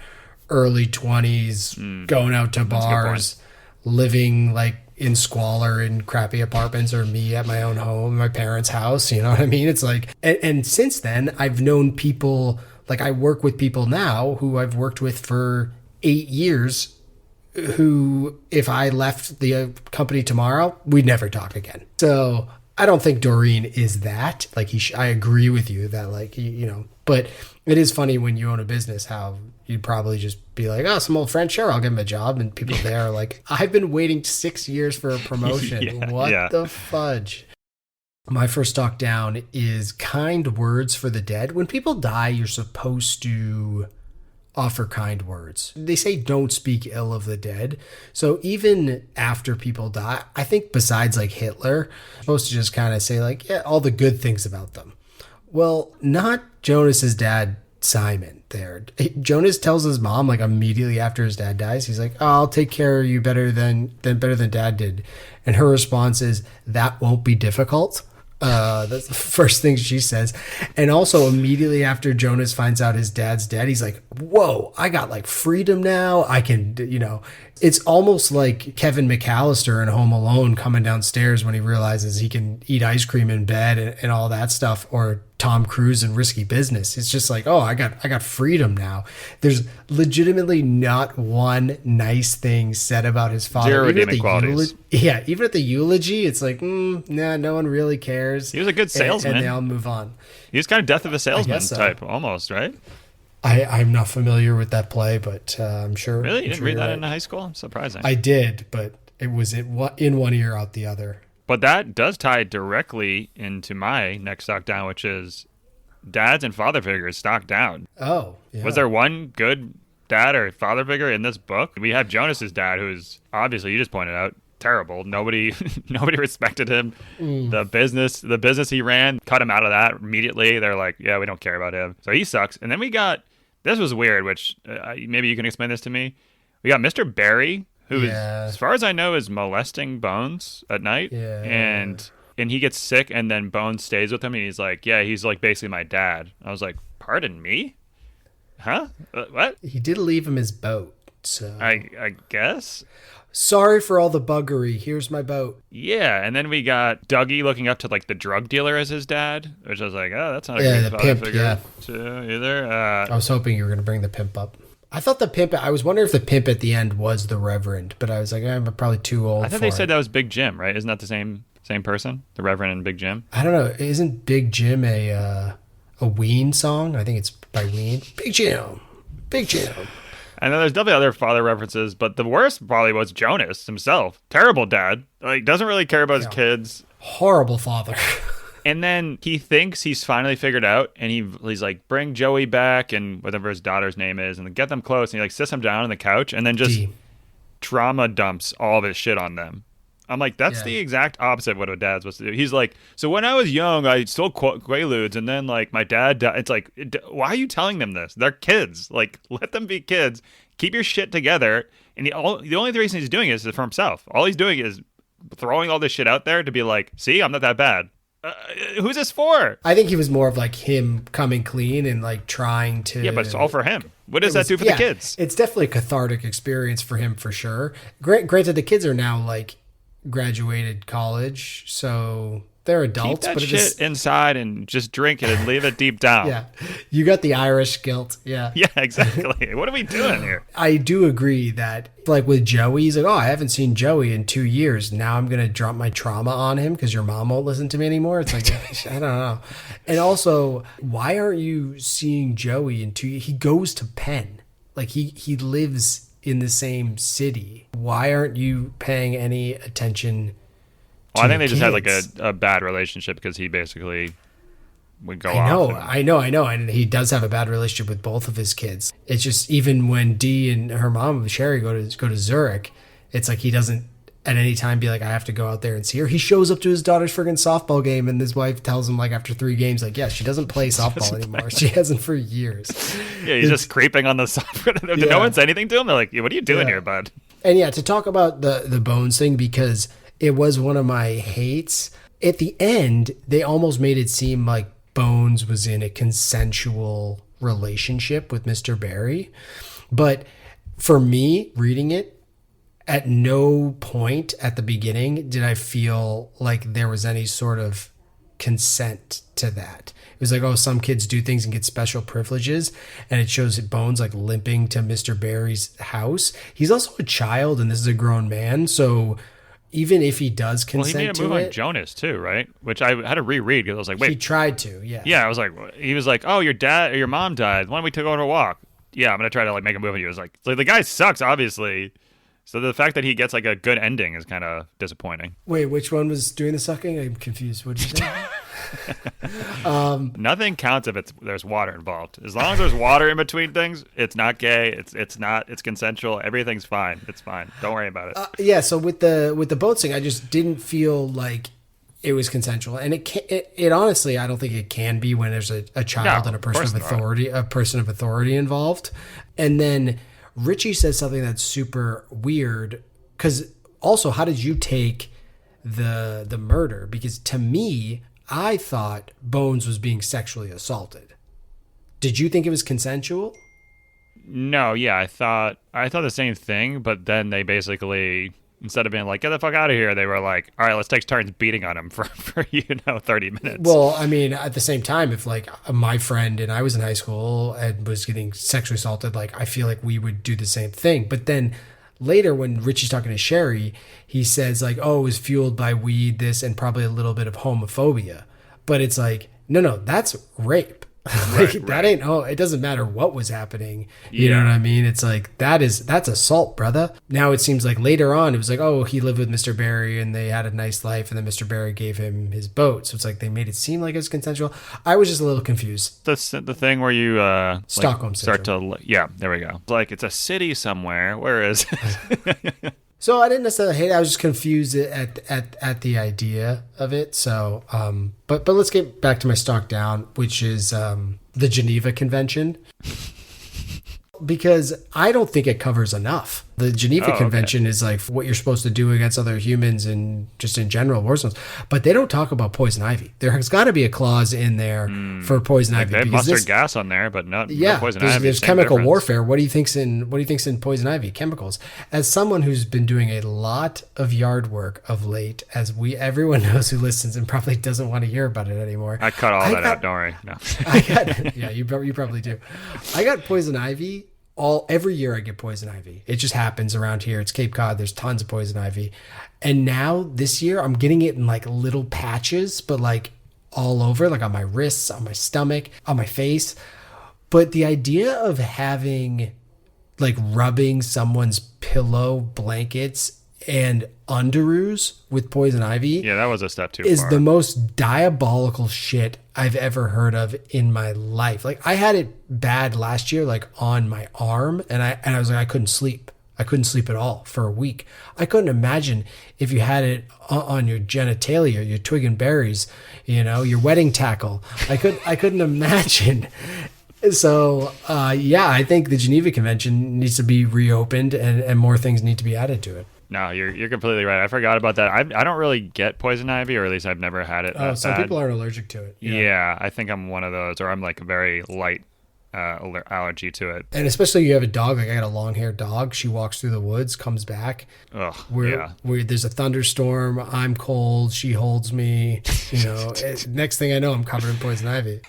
Speaker 1: early 20s, going out to bars, living like in squalor in crappy apartments or me at my own home, my parents' house. You know what I mean? It's like, and since then I've known people, like I work with people now who I've worked with for 8 years who, if I left the company tomorrow, we'd never talk again. So I don't think Doreen is that. Like, I agree with you that, like, you know, but it is funny when you own a business how you'd probably just be like, oh, some old friend, sure, I'll give him a job. And people there are like, I've been waiting 6 years for a promotion. What the fudge? My first talk down is kind words for the dead. When people die, you're supposed to offer kind words. They say don't speak ill of the dead. So even after people die, I think besides like Hitler, you're supposed to just kind of say like, yeah, all the good things about them. Well, not Jonas's dad, Simon there. Jonas tells his mom like immediately after his dad dies, he's like, oh, I'll take care of you better than dad did. And her response is, that won't be difficult. That's the first thing she says. And also immediately after Jonas finds out his dad's dead, he's like, whoa, I got like freedom now. I can, you know, it's almost like Kevin McAllister in Home Alone coming downstairs when he realizes he can eat ice cream in bed and all that stuff, or Tom Cruise in Risky Business. It's just like, oh, I got freedom now. There's legitimately not one nice thing said about his father.
Speaker 2: Zero redeeming qualities.
Speaker 1: Even at the eulogy, it's like, nah, no one really cares.
Speaker 2: He was a good salesman.
Speaker 1: And they all move on.
Speaker 2: He was kind of death of a salesman type, almost, right?
Speaker 1: I'm not familiar with that play, but I'm sure.
Speaker 2: Really? You didn't read that in high school? Surprising.
Speaker 1: I did, but it was in one ear, out the other.
Speaker 2: But that does tie directly into my next stock down, which is dads and father figures stock down.
Speaker 1: Oh, yeah.
Speaker 2: Was there one good dad or father figure in this book? We have Jonas's dad, who's obviously, you just pointed out, terrible. Nobody respected him. The business he ran, cut him out of that immediately. They're like, yeah, we don't care about him. So he sucks. And then we got, this was weird, which maybe you can explain this to me. We got Mr. Barry, who is, as far as I know, is molesting Bones at night.
Speaker 1: Yeah.
Speaker 2: And he gets sick, and then Bones stays with him, and he's like, yeah, he's like basically my dad. I was like, pardon me? Huh? What?
Speaker 1: He did leave him his boat, so
Speaker 2: I guess.
Speaker 1: Sorry for all the buggery. Here's my boat.
Speaker 2: Yeah, and then we got Dougie looking up to like the drug dealer as his dad, which I was like, oh, that's not a good father figure either.
Speaker 1: I was hoping you were going to bring the pimp up. I thought I was wondering if the pimp at the end was the Reverend, but I was like, I'm probably too old.
Speaker 2: I thought they said that was Big Jim, right? Isn't that the same person, the Reverend and Big Jim?
Speaker 1: I don't know. Isn't Big Jim a Ween song? I think it's by Ween. Big Jim.
Speaker 2: I know there's definitely other father references, but the worst probably was Jonas himself. Terrible dad. Like, doesn't really care about his kids.
Speaker 1: Horrible father.
Speaker 2: And then he thinks he's finally figured out, and he's like, bring Joey back and whatever his daughter's name is, and get them close. And he like sits them down on the couch and then just trauma dumps all of his shit on them. I'm like, that's the exact opposite of what a dad's supposed to do. He's like, so when I was young, I stole Quaaludes, and then like my dad died. It's like, why are you telling them this? They're kids. Like, let them be kids. Keep your shit together. And the only reason he's doing it is for himself. All he's doing is throwing all this shit out there to be like, see, I'm not that bad. Who's this for?
Speaker 1: I think he was more of like him coming clean and like trying to.
Speaker 2: Yeah, but it's all for him. What does that do for the kids?
Speaker 1: It's definitely a cathartic experience for him for sure. Granted, the kids are now like graduated college, so they're adults.
Speaker 2: Keep that
Speaker 1: but
Speaker 2: shit inside and just drink it and leave it deep down.
Speaker 1: Yeah, you got the Irish guilt. Yeah,
Speaker 2: exactly. What are we doing here?
Speaker 1: I do agree that, like with Joey, he's like, oh, I haven't seen Joey in 2 years. Now I'm gonna drop my trauma on him because your mom won't listen to me anymore. It's like, I don't know. And also, why aren't you seeing Joey in 2 years? He goes to Penn. Like he lives in the same city. Why aren't you paying any attention?
Speaker 2: Well, I think they just had like a bad relationship because he basically would go off.
Speaker 1: I know. And he does have a bad relationship with both of his kids. It's just, even when Dee and her mom, Sherry, go to Zurich, it's like he doesn't at any time be like, I have to go out there and see her. He shows up to his daughter's friggin' softball game, and his wife tells him like after 3 games, like, yeah, she doesn't play softball anymore. She hasn't for years.
Speaker 2: Yeah, he's just creeping on the softball. Did no one say anything to him? They're like, what are you doing here, bud?
Speaker 1: And yeah, to talk about the Bones thing, because it was one of my hates. At the end, they almost made it seem like Bones was in a consensual relationship with Mr. Barry. But for me, reading it, at no point at the beginning did I feel like there was any sort of consent to that. It was like, oh, some kids do things and get special privileges, and it shows Bones like limping to Mr. Barry's house. He's also a child, and this is a grown man, so even if he does consent to it,
Speaker 2: he made a move on Jonas too, right? Which I had to reread because I was like, wait,
Speaker 1: he tried to, yeah.
Speaker 2: Yeah, I was like, he was like, oh, your dad or your mom died. Why don't we go on a walk? Yeah, I'm gonna try to like make a move on you. It was like the guy sucks, obviously. So the fact that he gets like a good ending is kind of disappointing.
Speaker 1: Wait, which one was doing the sucking? I'm confused. What did you say?
Speaker 2: Nothing counts if there's water involved. As long as there's water in between things, it's not gay. It's consensual. Everything's fine. It's fine. Don't worry about it.
Speaker 1: Yeah. So with the boat thing, I just didn't feel like it was consensual, and it honestly, I don't think it can be when there's a child and a person of authority involved. And then Richie says something that's super weird, because also, how did you take the murder? Because to me, I thought Bones was being sexually assaulted. Did you think it was consensual?
Speaker 2: No, yeah, I thought the same thing, but then they basically, instead of being like, get the fuck out of here, they were like, all right, let's take turns beating on him for 30 minutes.
Speaker 1: Well, I mean, at the same time, if like my friend and I was in high school and was getting sexually assaulted, like I feel like we would do the same thing. But then later when Richie's talking to Sherry, he says like, oh, it was fueled by weed, this, and probably a little bit of homophobia. But it's like, no, that's rape. That ain't, it doesn't matter what was happening. You know what I mean? It's like, that's assault, brother. Now it seems like later on, it was like, oh, he lived with Mr. Barry and they had a nice life, and then Mr. Barry gave him his boat. So it's like they made it seem like it was consensual. I was just a little confused.
Speaker 2: The thing where you
Speaker 1: Stockholm
Speaker 2: start to, yeah, there we go. Like it's a city somewhere. Where is it?
Speaker 1: So I didn't necessarily hate it. I was just confused at the idea of it. So, but let's get back to my stock down, which is the Geneva Convention. Because I don't think it covers enough. The Geneva Convention is like what you're supposed to do against other humans and just in general war zones. But they don't talk about poison ivy. There has got to be a clause in there for poison ivy.
Speaker 2: They have mustard gas on there, but no poison ivy.
Speaker 1: There's chemical warfare. What do you think's in poison ivy? Chemicals. As someone who's been doing a lot of yard work of late, as everyone knows who listens and probably doesn't want to hear about it anymore.
Speaker 2: I cut all that out. Don't worry. No.
Speaker 1: You probably do. I got poison ivy. Every year I get poison ivy. It just happens around here. It's Cape Cod. There's tons of poison ivy. And now this year I'm getting it in like little patches, but like all over, like on my wrists, on my stomach, on my face. But the idea of having like rubbing someone's pillow, blankets, and underoos with poison ivy.
Speaker 2: Yeah, that was a step too
Speaker 1: is
Speaker 2: far.
Speaker 1: The most diabolical shit I've ever heard of in my life. Like I had it bad last year, like on my arm, and I was like, I couldn't sleep. I couldn't sleep at all for a week. I couldn't imagine if you had it on your genitalia, your twig and berries, your wedding tackle. I couldn't imagine. So, I think the Geneva Convention needs to be reopened and more things need to be added to it.
Speaker 2: No, you're completely right. I forgot about that. I don't really get poison ivy, or at least I've never had it.
Speaker 1: Some people aren't allergic to it.
Speaker 2: Yeah, I think I'm one of those, or I'm like a very light allergy to it.
Speaker 1: And especially you have a dog. Like I got a long-haired dog. She walks through the woods, comes back.
Speaker 2: Ugh,
Speaker 1: There's a thunderstorm. I'm cold. She holds me. Next thing I know, I'm covered in poison ivy.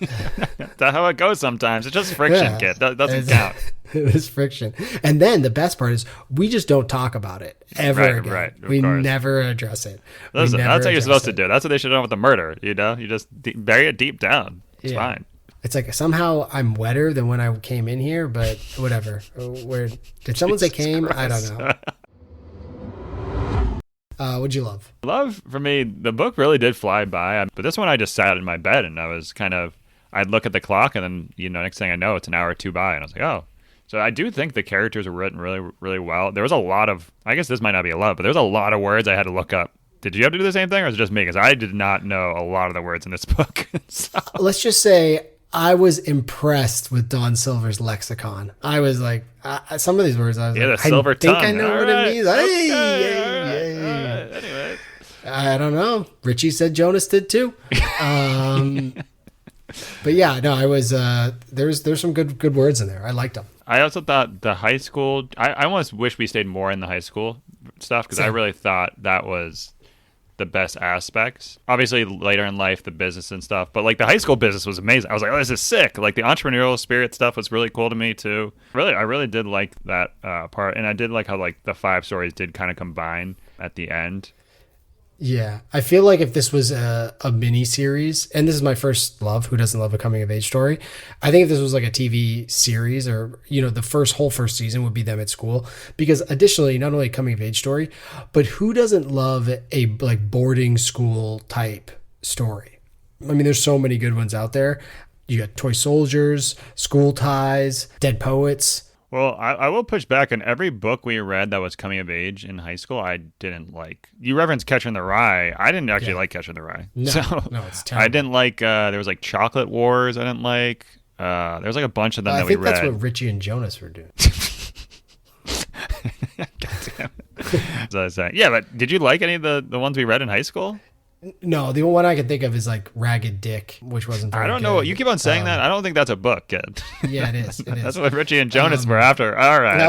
Speaker 2: That's how it goes sometimes. It's just friction, kid. That doesn't count.
Speaker 1: It is friction. And then the best part is we just don't talk about it ever again.
Speaker 2: Right,
Speaker 1: we never address it.
Speaker 2: Listen, that's how you're supposed to do. That's what they should have done with the murder. You just bury it deep down. It's fine.
Speaker 1: It's like somehow I'm wetter than when I came in here, but whatever. Did someone say came?
Speaker 2: Christ.
Speaker 1: I don't know. What'd you love?
Speaker 2: Love, for me, the book really did fly by. But this one I just sat in my bed and I'd look at the clock and then, next thing I know, it's an hour or two by. And I was like, oh. So I do think the characters were written really, really well. There was a lot of, I guess this might not be a lot, but there's a lot of words I had to look up. Did you have to do the same thing, or was it just me? Because I did not know a lot of the words in this book. So.
Speaker 1: Let's just say I was impressed with Dawn Silver's lexicon. I was like, some of these words, I was like,
Speaker 2: the silver
Speaker 1: I think
Speaker 2: tongue.
Speaker 1: I know what it means.
Speaker 2: Anyway.
Speaker 1: I don't know. Richie said Jonas did too. But yeah, no, I was. There's some good words in there. I liked them.
Speaker 2: I also thought the high school. I almost wish we stayed more in the high school stuff, because I really thought that was the best aspects. Obviously, later in life, the business and stuff, but like the high school business was amazing. I was like, oh, this is sick. Like the entrepreneurial spirit stuff was really cool to me too. I really did like that part, and I did like how like the 5 stories did kind of combine at the end.
Speaker 1: Yeah, I feel like if this was a mini series, and this is my first love, who doesn't love a coming of age story? I think if this was like a TV series, or the first season would be them at school, because additionally, not only a coming of age story, but who doesn't love a like boarding school type story? I mean, there's so many good ones out there. You got Toy Soldiers, School Ties, Dead Poets.
Speaker 2: Well, I will push back on every book we read that was coming of age in high school. I didn't like. You referenced Catcher in the Rye. I didn't actually like Catcher in the Rye.
Speaker 1: No, it's terrible.
Speaker 2: I didn't like. There was like Chocolate Wars. I didn't like. There was like a bunch of them that we read.
Speaker 1: I think that's what Richie and Jonas were doing.
Speaker 2: God damn it. So I was saying, yeah, but did you like any of the ones we read in high school?
Speaker 1: No, the one I can think of is like Ragged Dick, which wasn't very
Speaker 2: I don't
Speaker 1: good.
Speaker 2: know. You keep on saying that. I don't think that's a book, kid.
Speaker 1: Yeah, it is.
Speaker 2: That's what Richie and Jonas were after. All right.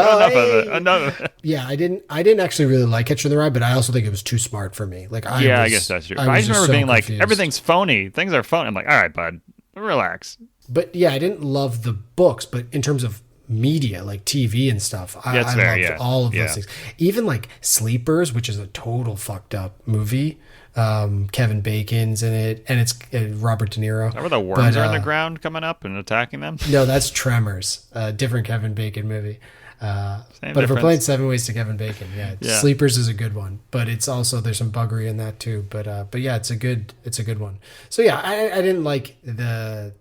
Speaker 2: Enough of it.
Speaker 1: Yeah, I didn't actually really like Catcher in the Rye, but I also think it was too smart for me. Like,
Speaker 2: I guess that's true. I just remember being like, everything's phony. Things are phony. I'm like, all right, bud, relax.
Speaker 1: But yeah, I didn't love the books, but in terms of media, like TV and stuff, I loved all of those things. Even like Sleepers, which is a total fucked up movie. Kevin Bacon's in it, and it's Robert De Niro.
Speaker 2: Is that where the worms are in the ground coming up and attacking them?
Speaker 1: No, that's Tremors, a different Kevin Bacon movie. But if we're playing 7 Ways to Kevin Bacon, Sleepers is a good one, but it's also, there's some buggery in that too. But yeah, it's a good one. So yeah, I didn't like the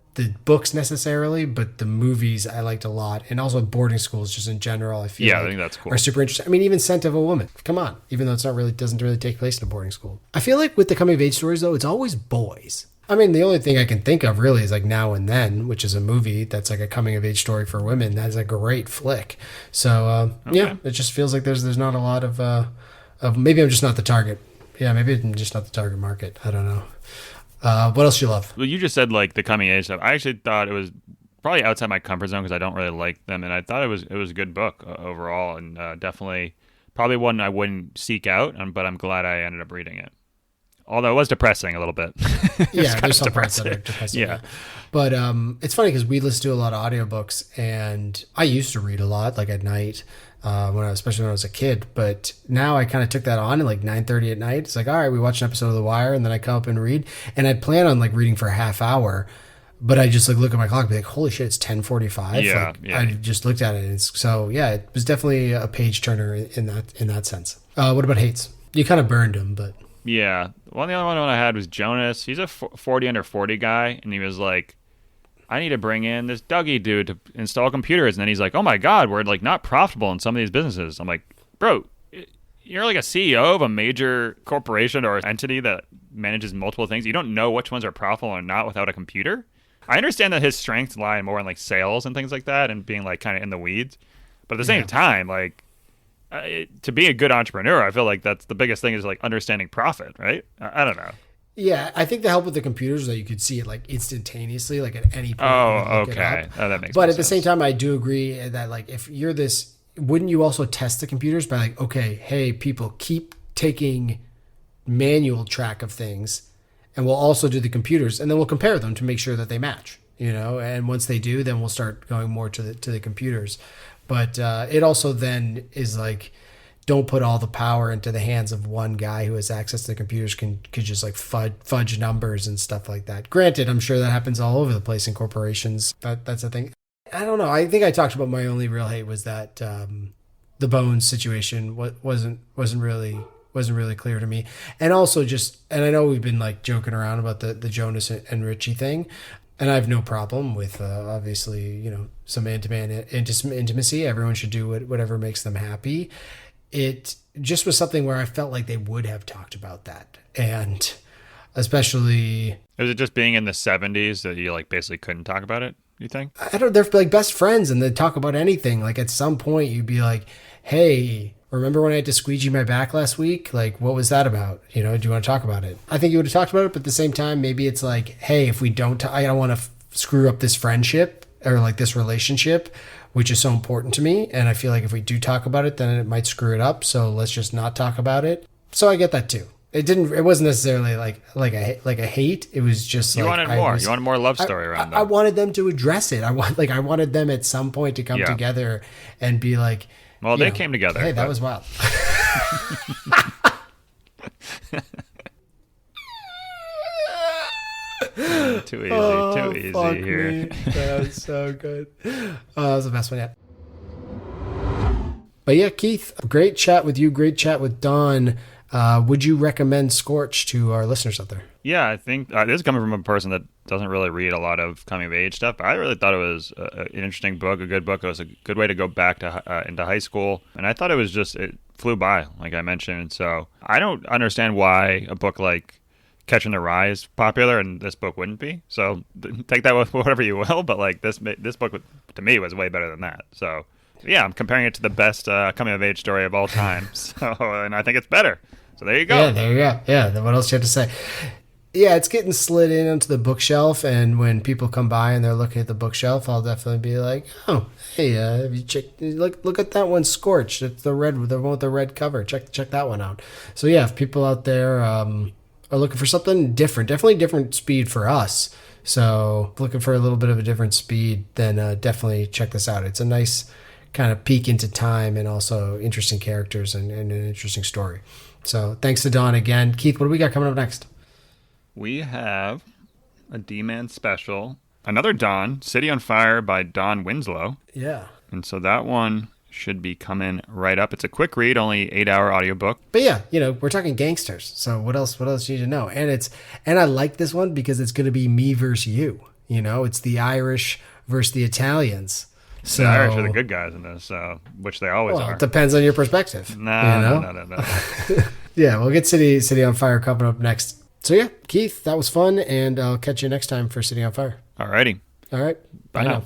Speaker 1: books necessarily, but the movies I liked a lot, and also boarding schools just in general. I feel
Speaker 2: I think that's cool.
Speaker 1: Are super interesting. I mean, even Scent of a Woman. Come on, even though it's not really doesn't really take place in a boarding school. I feel like with the coming of age stories though, it's always boys. I mean, the only thing I can think of really is like Now and Then, which is a movie that's like a coming of age story for women. That's a great flick. So yeah, it just feels like there's not a lot of maybe I'm just not the target. Yeah, maybe I'm just not the target market. I don't know. What else do you love?
Speaker 2: Well, you just said like the coming age stuff. I actually thought it was probably outside my comfort zone because I don't really like them, and I thought it was a good book overall, and definitely probably one I wouldn't seek out. But I'm glad I ended up reading it. Although it was depressing a little bit.
Speaker 1: Yeah, there's some parts that are depressing. Yeah. But it's funny because we listen to a lot of audiobooks, and I used to read a lot, like at night, especially when I was a kid. But now I kind of took that on at like 9:30 at night. It's like, all right, we watch an episode of The Wire, and then I come up and read. And I plan on like reading for a half hour, but I just like look at my clock and be like, holy shit, it's 10:45.
Speaker 2: Yeah,
Speaker 1: like, I just looked at it, and so yeah, it was definitely a page turner in that sense. What about hates? You kind of burned him, but.
Speaker 2: Yeah. Well, the only one I had was Jonas. He's a 40 under 40 guy, and he was like, I need to bring in this Dougie dude to install computers. And then he's like, oh my God, we're like not profitable in some of these businesses. I'm like, bro, you're like a CEO of a major corporation or entity that manages multiple things. You don't know which ones are profitable or not without a computer. I understand that his strengths lie more in like sales and things like that and being like kind of in the weeds. But at the same time, like, to be a good entrepreneur, I feel like that's the biggest thing is like understanding profit, right? I don't know.
Speaker 1: Yeah, I think the help with the computers is that you could see it like instantaneously, like at any point.
Speaker 2: Oh, okay. Oh, that makes sense.
Speaker 1: But at the same time, I do agree that like if you're this, wouldn't you also test the computers by like, okay, hey, people, keep taking manual track of things, and we'll also do the computers, and then we'll compare them to make sure that they match, and once they do, then we'll start going more to the computers. But it also then is like, don't put all the power into the hands of one guy who has access to the computers, could just like fudge numbers and stuff like that. Granted, I'm sure that happens all over the place in corporations. That's the thing. I don't know. I think I talked about my only real hate was that the Bones situation wasn't really clear to me. And also and I know we've been like joking around about the Jonas and Richie thing. And I have no problem with, obviously, some intimacy. Everyone should do whatever makes them happy. It just was something where I felt like they would have talked about that. And especially...
Speaker 2: Is it just being in the 70s that you like basically couldn't talk about it, you think?
Speaker 1: They're like best friends and they'd talk about anything. Like at some point you'd be like, hey... Remember when I had to squeegee my back last week? Like, what was that about? Do you want to talk about it? I think you would have talked about it, but at the same time, maybe it's like, hey, if we don't, I don't want to screw up this friendship or like this relationship, which is so important to me. And I feel like if we do talk about it, then it might screw it up. So let's just not talk about it. So I get that too. It wasn't necessarily like a hate. It was just
Speaker 2: You wanted more. You wanted more love story around them.
Speaker 1: I wanted them to address it. I wanted them at some point to come together and be like,
Speaker 2: well, they came together.
Speaker 1: Hey, that was wild.
Speaker 2: Too easy here.
Speaker 1: Me. That was so good. That was the best one yet. But yeah, Keith, great chat with you. Great chat with Don. Would you recommend Scorched to our listeners out there?
Speaker 2: Yeah, I think this is coming from a person that doesn't really read a lot of coming of age stuff. I really thought it was an interesting book, a good book. It was a good way to go back to into high school. And I thought it flew by, like I mentioned. So I don't understand why a book like Catching the Rye is popular and this book wouldn't be. So take that with whatever you will. But like this book to me was way better than that. So yeah, I'm comparing it to the best coming of age story of all time. So and I think it's better. So there you go.
Speaker 1: Yeah, there you go. Yeah, then what else do you have to say? Yeah, it's getting slid in onto the bookshelf, and when people come by and they're looking at the bookshelf, I'll definitely be like, "Oh, hey, have you checked? Look at that one, Scorched. It's the one with the red cover. Check that one out." So yeah, if people out there are looking for something different, definitely different speed for us. So looking for a little bit of a different speed, then definitely check this out. It's a nice kind of peek into time and also interesting characters and an interesting story. So thanks to Don again. Keith, what do we got coming up next?
Speaker 2: We have a D-Man special. Another Don, City on Fire by Don Winslow.
Speaker 1: Yeah. And
Speaker 2: so that one should be coming right up. It's a quick read, only 8-hour audiobook.
Speaker 1: But yeah, we're talking gangsters. So what else do you need to know? And I like this one because it's going to be me versus you. It's the Irish versus the Italians. So,
Speaker 2: the Irish are the good guys in this, which they always are.
Speaker 1: It depends on your perspective.
Speaker 2: No.
Speaker 1: Yeah, we'll get City on Fire coming up next. So yeah, Keith, that was fun, and I'll catch you next time for City on Fire.
Speaker 2: Alrighty.
Speaker 1: All right.
Speaker 2: Bye now.